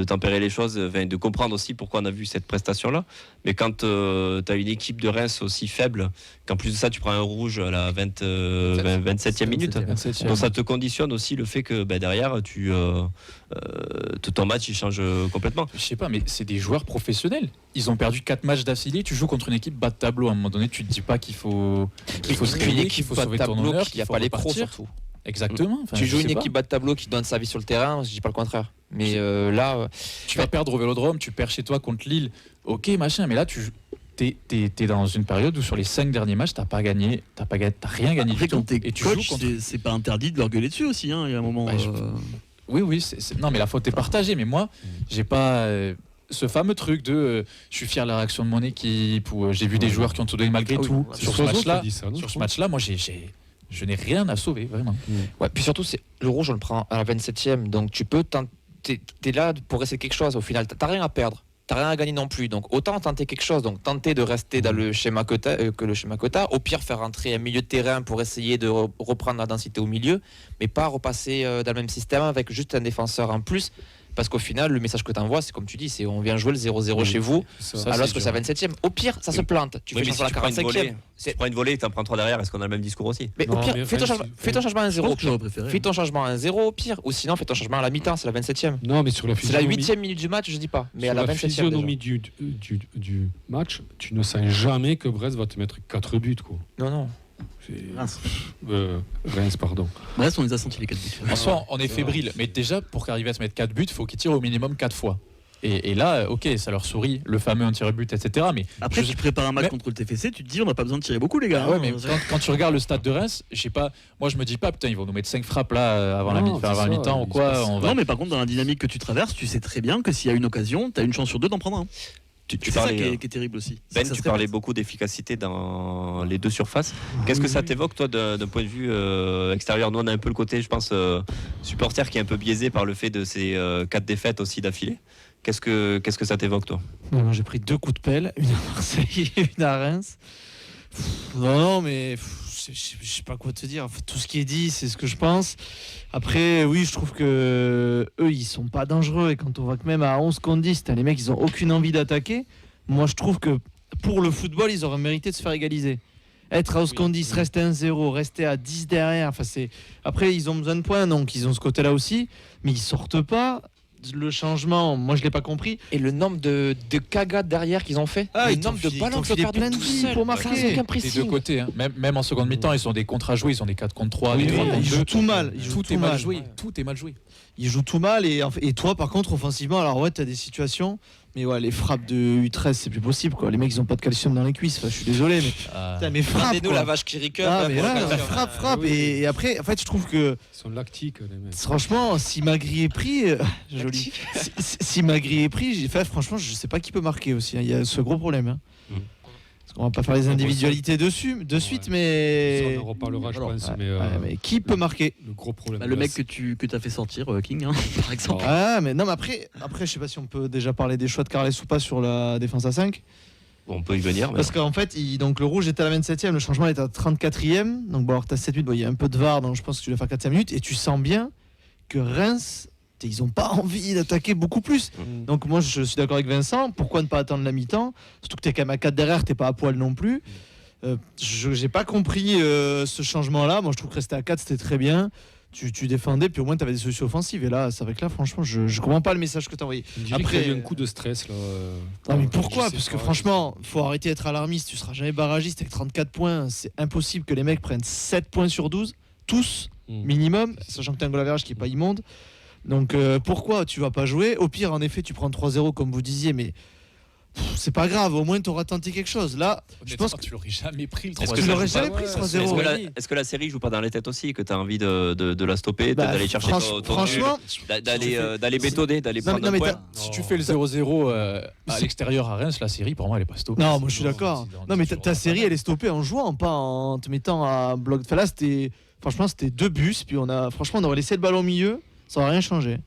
tempérer les choses, de comprendre aussi pourquoi on a vu cette prestation-là. Mais quand tu as une équipe de Reims aussi faible, qu'en plus de ça, tu prends un rouge à la 27e minute, donc ça te conditionne aussi le fait que derrière, ton match il change complètement. Je sais pas, mais c'est des joueurs professionnels. Ils ont perdu 4 matchs d'affilée. Tu joues contre une équipe bas de tableau. À un moment donné, tu te dis pas qu'il faut se crier, qu'il faut sauver ton honneur, qu'il n'y a pas les pros surtout. Exactement. Tu joues une équipe bas de tableau qui donne sa vie sur le terrain, je dis pas le contraire. Mais là, tu vas perdre au Vélodrome, tu perds chez toi contre Lille, ok machin, mais là t'es dans une période où sur les 5 derniers matchs t'as rien gagné du tout. Et tu coach, c'est pas interdit de leur gueuler dessus aussi, hein, il y a un moment. Oui, non mais la faute est partagée, mais moi j'ai pas ce fameux truc de je suis fier de la réaction de mon équipe, ou j'ai vu des joueurs qui ont tout donné malgré tout. Sur ce match-là, moi je n'ai rien à sauver, vraiment. Ouais, puis surtout, le rouge, on le prend à la 27e, donc tu peux t'es là pour essayer quelque chose. Au final, t'as rien à perdre, t'as rien à gagner non plus. Donc autant tenter quelque chose, donc tenter de rester dans le schéma que le schéma que t'as. Au pire, faire rentrer un milieu de terrain pour essayer de reprendre la densité au milieu, mais pas repasser dans le même système avec juste un défenseur en plus. Parce qu'au final, le message que tu envoies, c'est comme tu dis, c'est on vient jouer le 0-0 chez vous, alors que c'est à 27e. Au pire, ça se plante. Tu fais changer la 45e. Si tu prends une volée et tu en prends 3 derrière, est-ce qu'on a le même discours aussi? Mais au pire, fais ton changement à 1-0. Fais ton changement à 1-0 au pire. Ou sinon, fais ton changement à la mi-temps, c'est la 27e. Non, mais sur la c'est la 8e minute du match, je dis pas. Mais à la 27e. La physionomie du match, tu ne sens jamais que Brest va te mettre 4 buts, quoi. Non. Reims, pardon. Brest, on les a sentis les 4 buts. En soi, on est fébrile, mais déjà, pour qu'arriver à se mettre 4 buts, il faut qu'ils tirent au minimum 4 fois. Et là, ok, ça leur sourit, le fameux un tir but, etc. Mais après, tu prépares un match contre le TFC, tu te dis, on n'a pas besoin de tirer beaucoup, les gars. Ouais, mais quand tu regardes le stade de Reims, je sais pas, moi je me dis pas, putain, ils vont nous mettre 5 frappes là avant la mi-temps ou quoi. Non, mais par contre, dans la dynamique que tu traverses, tu sais très bien que s'il y a une occasion, tu as une chance sur 2 d'en prendre un. C'est ça qui est terrible aussi. Ben, tu parlais beaucoup d'efficacité dans les deux surfaces. Qu'est-ce que ça t'évoque, toi, d'un point de vue extérieur? Nous, on a un peu le côté, je pense, supporter qui est un peu biaisé par le fait de ces 4 défaites aussi d'affilée. Qu'est-ce que ça t'évoque, toi? Moi, j'ai pris 2 coups de pelle, une à Marseille et une à Reims. Non, mais je sais pas quoi te dire. Enfin, tout ce qui est dit, c'est ce que je pense. Après, oui, je trouve que eux, ils sont pas dangereux. Et quand on voit que même à 11 contre 10, les mecs, ils ont aucune envie d'attaquer. Moi, je trouve que pour le football, ils auraient mérité de se faire égaliser. Être à 11 contre 10, rester à 1-0, rester à 10 derrière. Enfin, après, ils ont besoin de points, donc ils ont ce côté-là aussi. Mais ils sortent pas. Le changement, moi je l'ai pas compris. Et le nombre de cagades derrière qu'ils ont fait, le nombre de ballons qu'ils ont perdu tout seul pour marquer. Des deux côtés, hein. Même en seconde mi-temps, ils ont des contre à jouer, ils ont des 4 contre 3, des 3 contre 2. Ils jouent tout mal. Tout est mal joué. Tout est mal joué. Ils jouent tout mal et toi par contre offensivement, alors ouais, t'as des situations, mais ouais, les frappes de U13 c'est plus possible quoi. Les mecs ils ont pas de calcium dans les cuisses. Enfin, je suis désolé, mais putain, mais frappe. Rendez-nous la vache qui ricoche. Frappe. Et après, en fait, je trouve que ils sont lactiques. Les mecs. Franchement, si Magri est pris, joli. Si Magri est pris, j'ai fait franchement, je sais pas qui peut marquer aussi. Il y a ce gros problème. Hein. On va pas faire les individualités de suite, mais on en reparlera, je pense. Mais qui peut marquer? Le gros problème. Le mec que tu as fait sortir, King, hein, par exemple. Mais non, mais après, je sais pas si on peut déjà parler des choix de Carles ou pas sur la défense à 5. On peut y venir. Parce qu'en fait, donc le rouge était à la 27e, le changement était à 34e. Donc bon, alors tu as 7 minutes, il y a un peu de VAR, donc je pense que tu vas faire 4-5 minutes. Et tu sens bien que Reims, ils n'ont pas envie d'attaquer beaucoup plus. Donc moi, je suis d'accord avec Vincent. Pourquoi ne pas attendre la mi-temps? Surtout que tu es quand même à 4 derrière, tu n'es pas à poil non plus. Je n'ai pas compris ce changement-là. Moi, je trouve que rester à 4, c'était très bien. Tu défendais, puis au moins tu avais des solutions offensives. Et là, c'est vrai que là, franchement, je ne comprends pas le message que tu as envoyé. Après, il y a eu un coup de stress là. Non, mais pourquoi? Parce que franchement, il faut arrêter d'être alarmiste. Tu ne seras jamais barragiste avec 34 points. C'est impossible que les mecs prennent 7 points sur 12, tous, minimum, sachant que tu as un goal average qui n'est pas immonde. Donc pourquoi tu vas pas jouer? Au pire, en effet, tu prends 3-0 comme vous disiez, mais c'est pas grave, au moins tu auras tenté quelque chose. Là, je pense que tu l'aurais jamais pris le 3-0. Est-ce que tu l'aurais jamais pris le 3-0? Est-ce que la série joue pas dans les têtes aussi, que tu as envie de la stopper, d'aller chercher franchement, d'aller bétonner, d'aller prendre un point? Si tu fais le 0-0 à l'extérieur à Reims, la série pour moi elle est pas stoppée. Non, moi je suis d'accord. Non, mais ta série elle est stoppée en jouant, pas en te mettant à bloc. Enfin là, c'était 2 bus, puis on aurait laissé le ballon au milieu, ça aurait rien changé.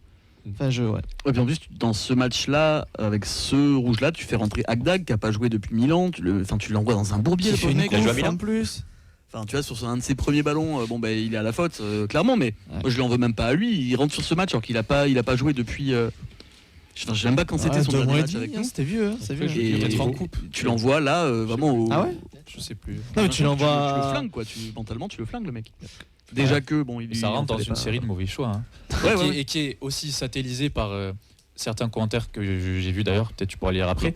Enfin, Et puis en plus, dans ce match-là, avec ce rouge-là, tu fais rentrer Agdag qui n'a pas joué depuis Milan. Tu l'envoies dans un bourbier, le mec. Il joue à Milan en plus. Enfin, tu vois, sur un de ses premiers ballons, il est à la faute, clairement. Mais moi, je l'en veux même pas à lui. Il rentre sur ce match alors qu'il a pas joué depuis. Je sais même pas quand c'était son dernier match avec nous. C'était vieux. Peut-être en coupe. Tu l'envoies là, vraiment. Ah ouais. Je sais plus. Non, mais tu l'envoies. Tu le flingues quoi. Mentalement, tu le flingues le mec. Déjà que ça rentre dans une série de mauvais choix, et qui est aussi satellisé par certains commentaires que j'ai vus d'ailleurs, peut-être tu pourras lire après,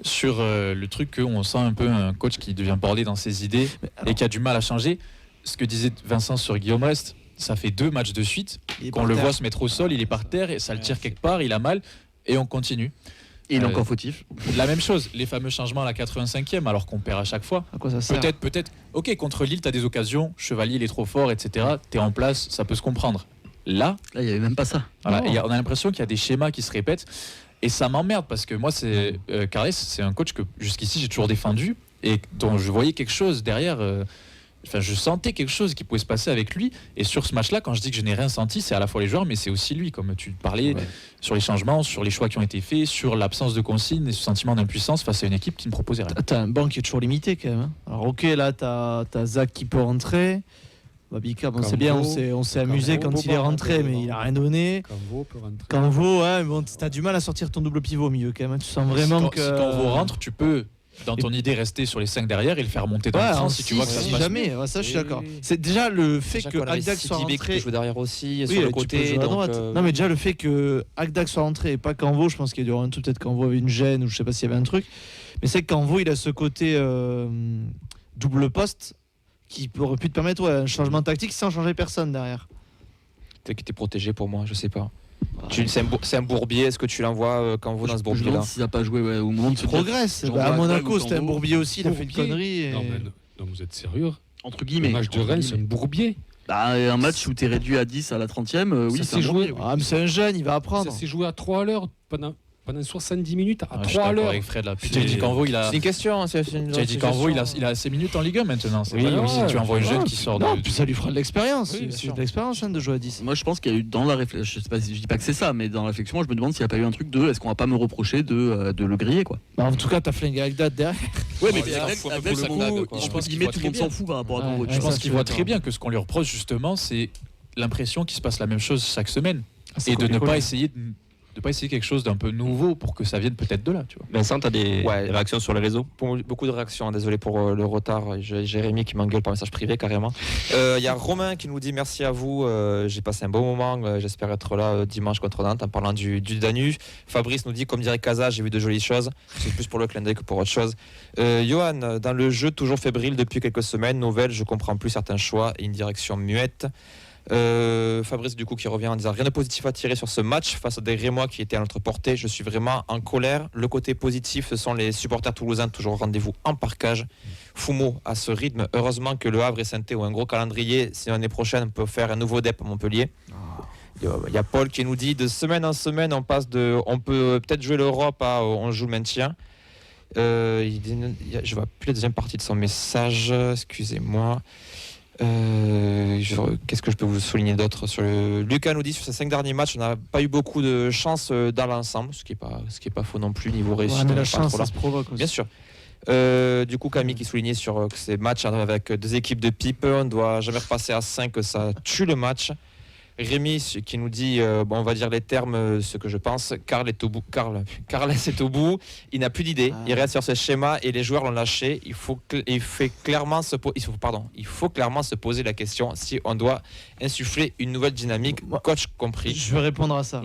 sur le truc qu'on sent un peu un coach qui devient bordé dans ses idées et qui a du mal à changer. Ce que disait Vincent sur Guillaume Rest, ça fait 2 matchs de suite qu'on le voit se mettre au sol, il est par terre et ça le tire quelque part, il a mal et on continue. Et il est encore fautif. La même chose, les fameux changements à la 85e alors qu'on perd à chaque fois. À quoi ça sert? Peut-être. Ok, contre Lille, tu as des occasions, Chevalier il est trop fort, etc. Tu es en place, ça peut se comprendre. Là, il n'y avait même pas ça. Voilà, on a l'impression qu'il y a des schémas qui se répètent et ça m'emmerde parce que moi, Carles, c'est un coach que jusqu'ici j'ai toujours défendu et dont je voyais quelque chose derrière. Je sentais quelque chose qui pouvait se passer avec lui. Et sur ce match-là, quand je dis que je n'ai rien senti, c'est à la fois les joueurs, mais c'est aussi lui, comme tu parlais, sur les changements, sur les choix qui ont été faits, sur l'absence de consignes et ce sentiment d'impuissance face à une équipe qui ne proposait rien. T'as un banc qui est toujours limité quand même. Alors ok, là, t'as Zach qui peut rentrer. Babika, c'est bien, on s'est amusé quand il est rentré, mais il a rien donné. Canvo, t'as du mal à sortir ton double pivot au milieu quand même. Tu sens vraiment que... Si Canvo rentre, tu peux... Dans ton idée, rester sur les 5 derrière et le faire monter dans le train si tu vois que ça se passe jamais. Ça, je suis d'accord. C'est déjà le fait que Agdag soit rentré. Joue derrière aussi, sur le côté. À droite. Non, mais déjà le fait que Agdag soit rentré et pas Canvo, je pense qu'il y a eu un truc, peut-être Canvo avait une gêne ou je sais pas s'il y avait un truc. Mais c'est que Canvo, il a ce côté double poste qui aurait pu te permettre un changement tactique sans changer personne derrière. Peut-être qu'il était protégé pour moi, je sais pas. C'est un bourbier, est-ce que tu l'envoies quand vous dans ce bourbier-là? S'il n'a pas joué au moment de se progresse. À Monaco, c'était un bourbier aussi, il a fait une connerie. Non, vous êtes sérieux? Entre guillemets. Le match de Rennes, c'est un bourbier. Un match où tu es réduit à 10 à la 30e, oui, c'est joué. Mais c'est un jeune, il va apprendre. Ça s'est joué à 3 à l'heure pendant 70 minutes à 3 à l'heure. Tu as dit qu'Envo, il a. C'est une question. Tu as dit qu'Envo, il a 6 minutes en Ligue 1 maintenant. C'est pas si tu envoies un jeune qui sort de. Non, puis ça lui fera de l'expérience. C'est de l'expérience de jouer à 10. Moi, je pense qu'il y a eu dans la réflexion, je dis pas que c'est ça, mais dans la réflexion, je me demande s'il n'y a pas eu un truc de est-ce qu'on va pas me reprocher de le griller, quoi. En tout cas, t'as flingué Agdad derrière. Ouais, mais je pense qu'il met tout le monde s'en fout par rapport à Convo. Je pense qu'il voit très bien que ce qu'on lui reproche justement, c'est l'impression qu'il se passe la même chose chaque semaine et de ne pas essayer quelque chose d'un peu nouveau pour que ça vienne peut-être de là, tu vois. Vincent, t'as des réactions sur les réseaux? Beaucoup de réactions, désolé pour le retard. J'ai Jérémy qui m'engueule par message privé carrément. Il y a Romain qui nous dit merci à vous, j'ai passé un bon moment, j'espère être là dimanche contre Nantes en parlant du Danube. Fabrice nous dit comme dirait Casa, j'ai vu de jolies choses, c'est plus pour le clin d'œil que pour autre chose. Johan, dans le jeu toujours fébrile depuis quelques semaines, nouvelle, je comprends plus certains choix et une direction muette. Fabrice du coup qui revient en disant rien de positif à tirer sur ce match face à des Rémois qui étaient à notre portée, je suis vraiment en colère. Le côté positif ce sont les supporters toulousains toujours au rendez-vous en parkage. Foumo à ce rythme, heureusement que le Havre et Saint-Étienne ont un gros calendrier, si l'année prochaine on peut faire un nouveau DEP à Montpellier. Il y a Paul qui nous dit de semaine en semaine on passe de on peut peut-être jouer l'Europe à on joue le maintien. Je vois plus la deuxième partie de son message, excusez-moi. Qu'est-ce que je peux vous souligner d'autre sur Lucas nous dit sur ces 5 derniers matchs on n'a pas eu beaucoup de chance dans l'ensemble, ce qui est pas faux non plus niveau réussite. Mais la chance ça se provoque aussi. Bien sûr. Du coup, Camille qui soulignait sur ces matchs avec 2 équipes de pipe, on ne doit jamais repasser à 5, ça tue le match. Rémi qui nous dit, on va dire les termes, ce que je pense, Carles est au bout, il n'a plus d'idée, il reste sur ce schéma et les joueurs l'ont lâché. Il faut clairement se poser la question si on doit insuffler une nouvelle dynamique, coach compris. Je vais répondre à ça.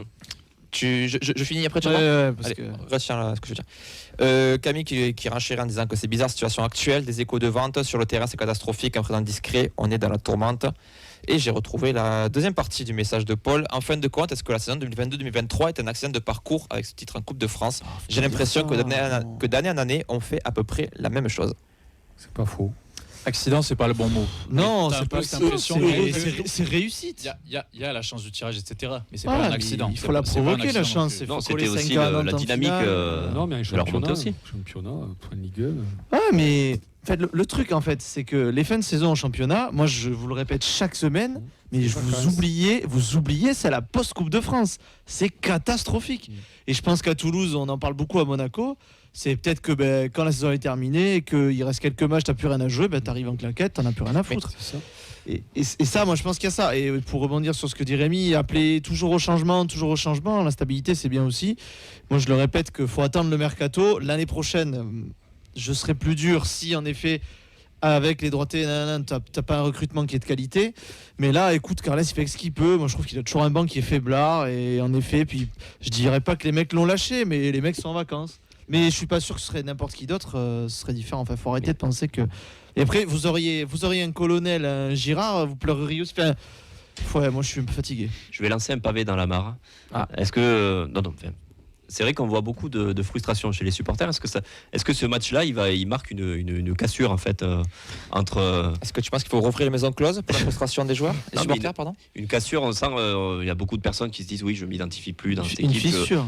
Je finis après, tu vois. Parce que... Retiens là ce que je veux dire. Camille qui renchérit en disant que c'est bizarre, situation actuelle, des échos de vente sur le terrain, c'est catastrophique, un présent discret, on est dans la tourmente. Et j'ai retrouvé la deuxième partie du message de Paul. En fin de compte, est-ce que la saison 2022-2023 est un accident de parcours avec ce titre en Coupe de France? J'ai l'impression que d'année en année, on fait à peu près la même chose. C'est pas faux. Accident, c'est pas le bon mot. Non, c'est pas c'est réussite. Il y a la chance du tirage, etc. Mais c'est pas un accident. Il faut la provoquer, la chance. Non, c'était aussi la dynamique non, mais un de leur montée aussi. Championnat, point de Ligue 1. Ah, mais en fait, le truc, en fait, c'est que les fins de saison en championnat, moi, je vous le répète chaque semaine, mais vous oubliez, c'est la post-Coupe de France. C'est catastrophique. Et je pense qu'à Toulouse, on en parle beaucoup à Monaco. C'est peut-être que quand la saison est terminée et qu'il reste quelques matchs, t'as plus rien à jouer, t'arrives en claquette, t'en as plus rien à foutre. C'est ça. Et ça, moi je pense qu'il y a ça. Et pour rebondir sur ce que dit Rémi, appeler toujours au changement, la stabilité c'est bien aussi. Moi je le répète qu'il faut attendre le mercato. L'année prochaine, je serai plus dur si en effet avec les droités, t'as pas un recrutement qui est de qualité. Mais là, écoute, Carles il fait ce qu'il peut. Moi je trouve qu'il a toujours un banc qui est faiblard. Et en effet, puis je dirais pas que les mecs l'ont lâché, mais les mecs sont en vacances. Mais je suis pas sûr que ce serait n'importe qui d'autre, ce serait différent. Enfin, faut arrêter de penser que. Et après, vous auriez un colonel, un Girard, vous pleureriez aussi. Enfin, ouais, moi je suis un peu fatigué. Je vais lancer un pavé dans la mare. Est-ce que c'est vrai qu'on voit beaucoup de frustration chez les supporters. Est-ce que ce match-là, il marque une cassure en fait entre. Est-ce que tu penses qu'il faut rouvrir les maisons closes pour la frustration des joueurs, des supporters, pardon? Une cassure, on sent, il y a beaucoup de personnes qui se disent oui, je m'identifie plus dans cette équipe. Une fissure.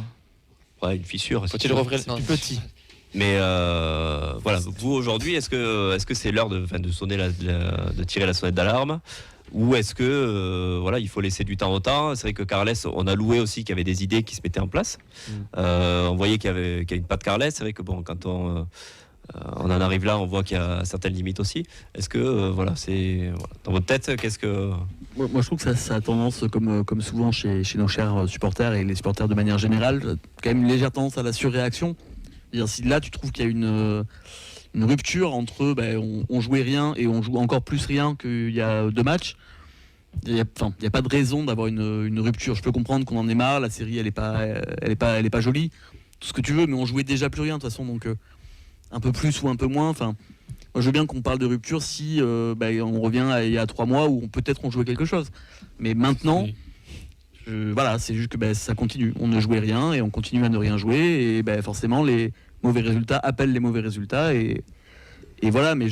Ouais, une fissure. Faut-il rouvrir plus petit. Mais voilà, vous aujourd'hui, est-ce que c'est l'heure de sonner de tirer la sonnette d'alarme, ou est-ce que voilà, il faut laisser du temps au temps? C'est vrai que Carles, on a loué aussi qu'il y avait des idées qui se mettaient en place. On voyait qu'il y avait une patte Carles. C'est vrai que bon, quand on en arrive là, on voit qu'il y a certaines limites aussi. Est-ce que voilà, dans votre tête, qu'est-ce que... Moi, je trouve que ça a tendance, comme souvent chez nos chers supporters et les supporters de manière générale, quand même une légère tendance à la surréaction. C'est-à-dire, si là, tu trouves qu'il y a une rupture entre on jouait rien et on joue encore plus rien qu'il y a 2 matchs, il n'y a pas de raison d'avoir une rupture. Je peux comprendre qu'on en ait marre, la série, elle est pas jolie, tout ce que tu veux, mais on jouait déjà plus rien de toute façon, donc un peu plus ou un peu moins. Enfin, moi, je veux bien qu'on parle de rupture si on revient à il y a 3 mois où peut-être on jouait quelque chose. Mais maintenant, voilà, c'est juste que ça continue. On ne jouait rien et on continue à ne rien jouer. Et forcément, les mauvais résultats appellent les mauvais résultats. Et voilà, mais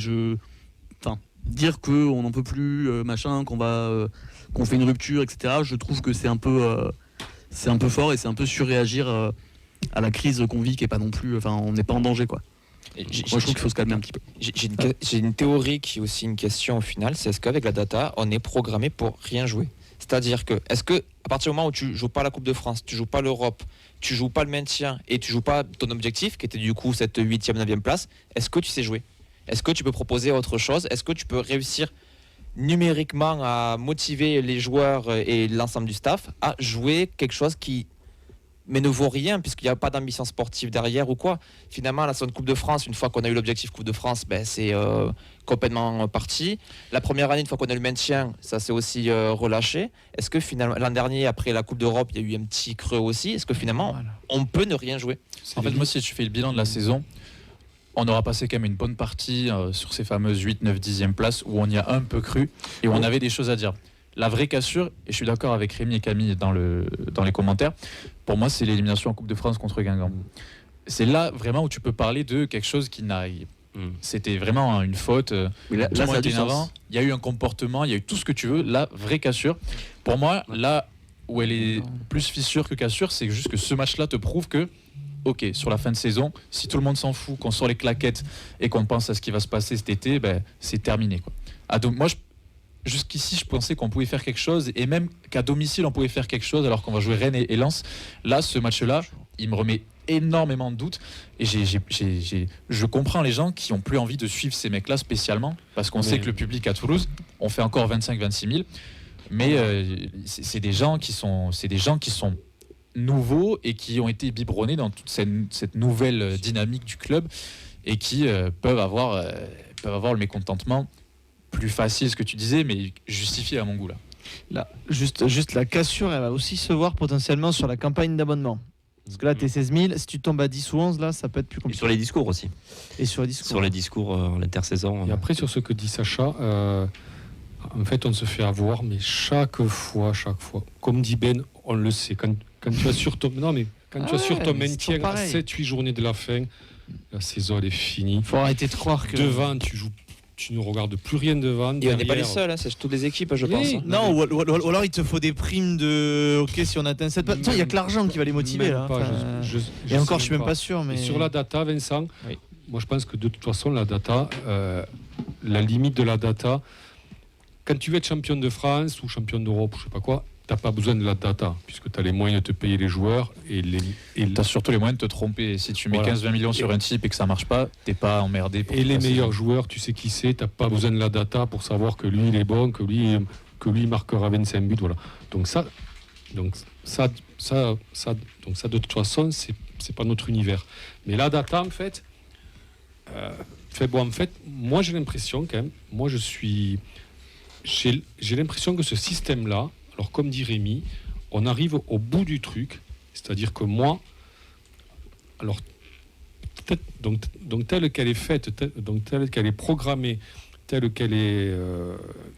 dire qu'on n'en peut plus, qu'on fait une rupture, etc., je trouve que c'est un peu fort et c'est un peu surréagir à la crise qu'on vit, qui est pas non plus... Enfin, on n'est pas en danger, quoi. Moi, je trouve qu'il faut se calmer un petit peu. J'ai une théorie qui est aussi une question au final, c'est est-ce qu'avec la data, on est programmé pour rien jouer? C'est-à-dire que, est-ce que à partir du moment où tu joues pas la Coupe de France, tu joues pas l'Europe, tu joues pas le maintien et tu joues pas ton objectif, qui était du coup cette 8e, 9e place, est-ce que tu sais jouer? Est-ce que tu peux proposer autre chose? Est-ce que tu peux réussir numériquement à motiver les joueurs et l'ensemble du staff à jouer quelque chose qui ne vaut rien, puisqu'il n'y a pas d'ambition sportive derrière ou quoi? Finalement, la seconde Coupe de France, une fois qu'on a eu l'objectif Coupe de France, c'est complètement parti. La première année, une fois qu'on a eu le maintien, ça s'est aussi relâché. Est-ce que finalement, l'an dernier, après la Coupe d'Europe, il y a eu un petit creux aussi? Est-ce que finalement, on peut ne rien jouer? En fait, moi, si tu fais le bilan de la saison, on aura passé quand même une bonne partie sur ces fameuses 8, 9, 10e places où on y a un peu cru et où on avait des choses à dire. La vraie cassure, et je suis d'accord avec Rémi et Camille dans les commentaires, pour moi c'est l'élimination en Coupe de France contre Guingamp. C'est là vraiment où tu peux parler de quelque chose qui n'arrive. C'était vraiment une faute. Là, ça a du sens. Il y a eu un comportement, il y a eu tout ce que tu veux. La vraie cassure, pour moi, là où elle est plus fissure que cassure, c'est juste que ce match-là te prouve que, ok, sur la fin de saison, si tout le monde s'en fout, qu'on sort les claquettes et qu'on pense à ce qui va se passer cet été, c'est terminé, quoi. Donc moi, jusqu'ici, je pensais qu'on pouvait faire quelque chose et même qu'à domicile, on pouvait faire quelque chose alors qu'on va jouer Rennes et Lens. Là, ce match-là, il me remet énormément de doutes. Et je comprends les gens qui n'ont plus envie de suivre ces mecs-là spécialement, parce qu'on sait que le public à Toulouse, on fait encore 25-26 000. Mais c'est des gens qui sont nouveaux et qui ont été biberonnés dans toute cette nouvelle dynamique du club et qui peuvent avoir le mécontentement plus facile, ce que tu disais, mais justifié à mon goût là. Juste la cassure, elle va aussi se voir potentiellement sur la campagne d'abonnement. Parce que là, t'es 16 000, si tu tombes à 10 ou 11, là, ça peut être plus compliqué. Et sur les discours aussi. Et sur les discours. Sur les discours en l'intersaison. Et après, sur ce que dit Sacha, en fait, on se fait avoir, mais chaque fois, comme dit Ben, on le sait, quand tu assures ton, tu assures ton maintien à 7-8 journées de la fin, la saison elle est finie. Il faut arrêter de croire que devant, tu ne regardes plus rien devant. Et on n'est pas les seuls, c'est toutes les équipes, je pense. Non, ou alors il te faut des primes de OK si on atteint cette. Il n'y a que l'argent qui va les motiver là. Et encore, je suis même pas sûr. Mais sur la data, Vincent, moi je pense que de toute façon, la data, la limite de la data. Quand tu veux être champion de France ou champion d'Europe, je sais pas quoi, t'as pas besoin de la data, puisque tu as les moyens de te payer les joueurs et tu as surtout les moyens de te tromper. Si tu mets 15-20 millions sur un type et que ça marche pas, t'es pas emmerdé. Et les meilleurs joueurs, tu sais qui c'est, t'as pas besoin de la data pour savoir que lui il est bon, que lui il marquera 25 buts, voilà. Donc ça de toute façon, c'est pas notre univers. Mais la data en fait, moi j'ai l'impression quand même, j'ai l'impression que ce système-là, alors comme dit Rémi, on arrive au bout du truc, c'est-à-dire que moi, alors donc telle qu'elle est faite, telle qu'elle est programmée, telle qu'elle est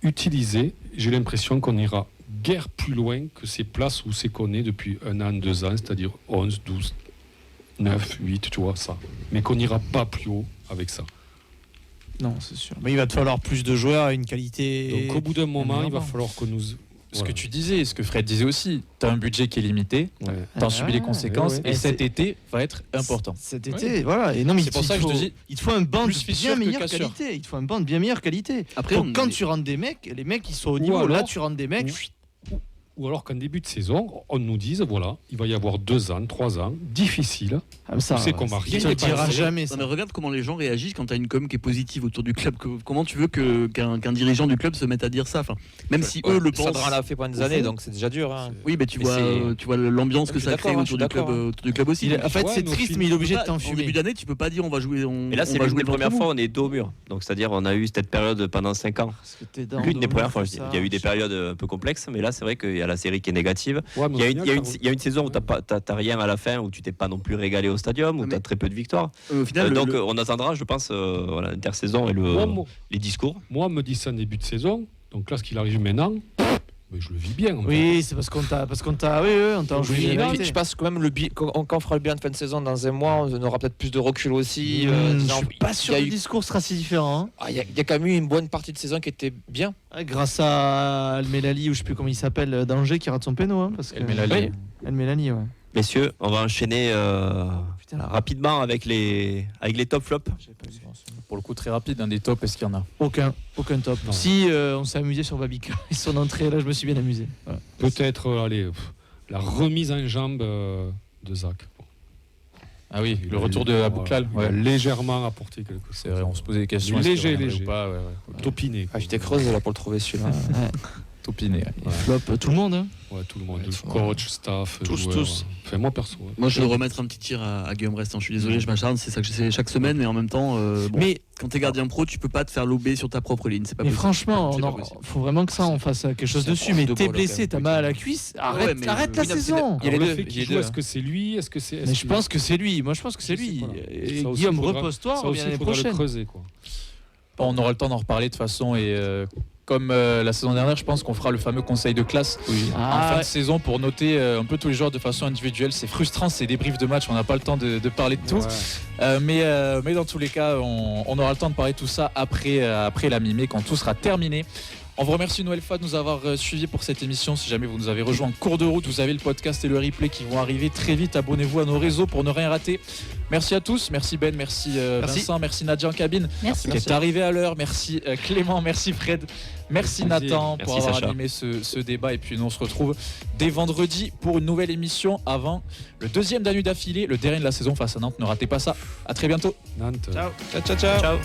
utilisée, j'ai l'impression qu'on ira guère plus loin que ces places où c'est qu'on est depuis 1 an, 2 ans, c'est-à-dire 11, 12, 9, 8, tu vois ça. Mais qu'on n'ira pas plus haut avec ça. Non, c'est sûr. Mais il va te falloir plus de joueurs à une qualité. Donc au bout d'un moment, il va falloir que nous... Ce que tu disais, ce que Fred disait aussi, tu as un budget qui est limité, tu en subis les conséquences, et cet été va être important. Cet été, voilà. Et non, mais c'est pour ça que je te dis, il te faut un banc de bien meilleure qualité. Il te faut un banc de bien meilleure qualité. Après, quand tu rentres des mecs, les mecs ils sont au niveau. Là, tu rentres des mecs. Ou alors qu'en début de saison, on nous dise, voilà, il va y avoir 2 ans, 3 ans, difficiles. Ça, tu sais qu'on va rien ne dira jamais. Non, mais regarde comment les gens réagissent quand tu as une com qui est positive autour du club. Comment tu veux qu'un dirigeant du club se mette à dire ça, même si eux le pensent. Sadran l'a fait pendant des années, donc c'est déjà dur. Hein. Oui, mais tu vois l'ambiance que ça crée autour du club aussi. En fait, c'est triste, mais il est obligé de t'enfumer. En début d'année, tu peux pas dire on va jouer. Et là, c'est l'une des premières fois on est dos au mur. Donc, c'est-à-dire, on a eu cette période pendant 5 ans. L'une des premières fois, il y a eu des périodes un peu complexes, mais là, c'est vrai qu'il y a la série qui est négative. Il y a une saison où t'as rien à la fin, où tu t'es pas non plus régalé au stadium, où tu as très peu de victoires. Au final, donc on attendra, je pense, l'intersaison et les discours. Moi, on me dit ça en début de saison, donc là, ce qu'il arrive maintenant, mais je le vis bien. Oui, c'est parce qu'on t'a enjoué. Je pense que même quand on fera le bilan de fin de saison dans un mois, on aura peut-être plus de recul aussi. Je suis pas sûr que le discours sera si différent. Il y a quand même eu une bonne partie de saison qui était bien. Grâce à El Melali, ou je sais plus comment il s'appelle, d'Angers, qui rate son péno. El Melali, ouais. Messieurs, on va enchaîner rapidement avec les top flops. Pour le coup, très rapide, des tops, est-ce qu'il y en a? Aucun top. Non. Si on s'est amusé sur Babica et son entrée, là, je me suis bien amusé. Voilà. Peut-être la remise en jambe de Zach. Ah oui, le retour de Abouklal. Légèrement apporté quelque chose. C'est vrai, on se posait des questions. Léger. Ou pas, Topiné. J'étais creusé là pour le trouver celui-là. Topiné. Flop, tout le monde. Hein. Ouais, tout le monde. Coach, staff, tous. Enfin, moi perso. Moi, je vais remettre un petit tir à Guillaume Restant. Je suis désolé, je m'acharne, c'est ça que j'essaie chaque semaine, mais en même temps, mais quand t'es gardien pro, tu peux pas te faire lober sur ta propre ligne. C'est pas possible. Franchement, faut vraiment que ça, on fasse quelque chose dessus. Mais t'es blessé, t'as mal à la cuisse, arrête la saison. Il y a le fait qu'il joue, est-ce que c'est lui, Mais je pense que c'est lui. Moi, je pense que c'est lui. Guillaume, repose-toi, on revient l'année prochaine. On aura le temps d'en reparler de toute façon et. Comme la saison dernière, je pense qu'on fera le fameux conseil de classe en fin de saison pour noter un peu tous les joueurs de façon individuelle. C'est frustrant, c'est des briefs de match, on n'a pas le temps de parler de tout. Mais dans tous les cas, on aura le temps de parler de tout ça après la mi-mai, quand tout sera terminé. On vous remercie une nouvelle fois de nous avoir suivis pour cette émission. Si jamais vous nous avez rejoint en cours de route, vous avez le podcast et le replay qui vont arriver très vite. Abonnez-vous à nos réseaux pour ne rien rater. Merci à tous. Merci Ben, merci Vincent, merci Nadia en cabine Merci. qui est arrivé à l'heure. Merci Clément, merci Fred, merci Nathan pour Merci avoir Sacha. animé ce débat. Et puis nous on se retrouve dès vendredi pour une nouvelle émission avant le deuxième Danube d'affilée, le dernier de la saison face à Nantes. Ne ratez pas ça. À très bientôt. Nantes. Ciao.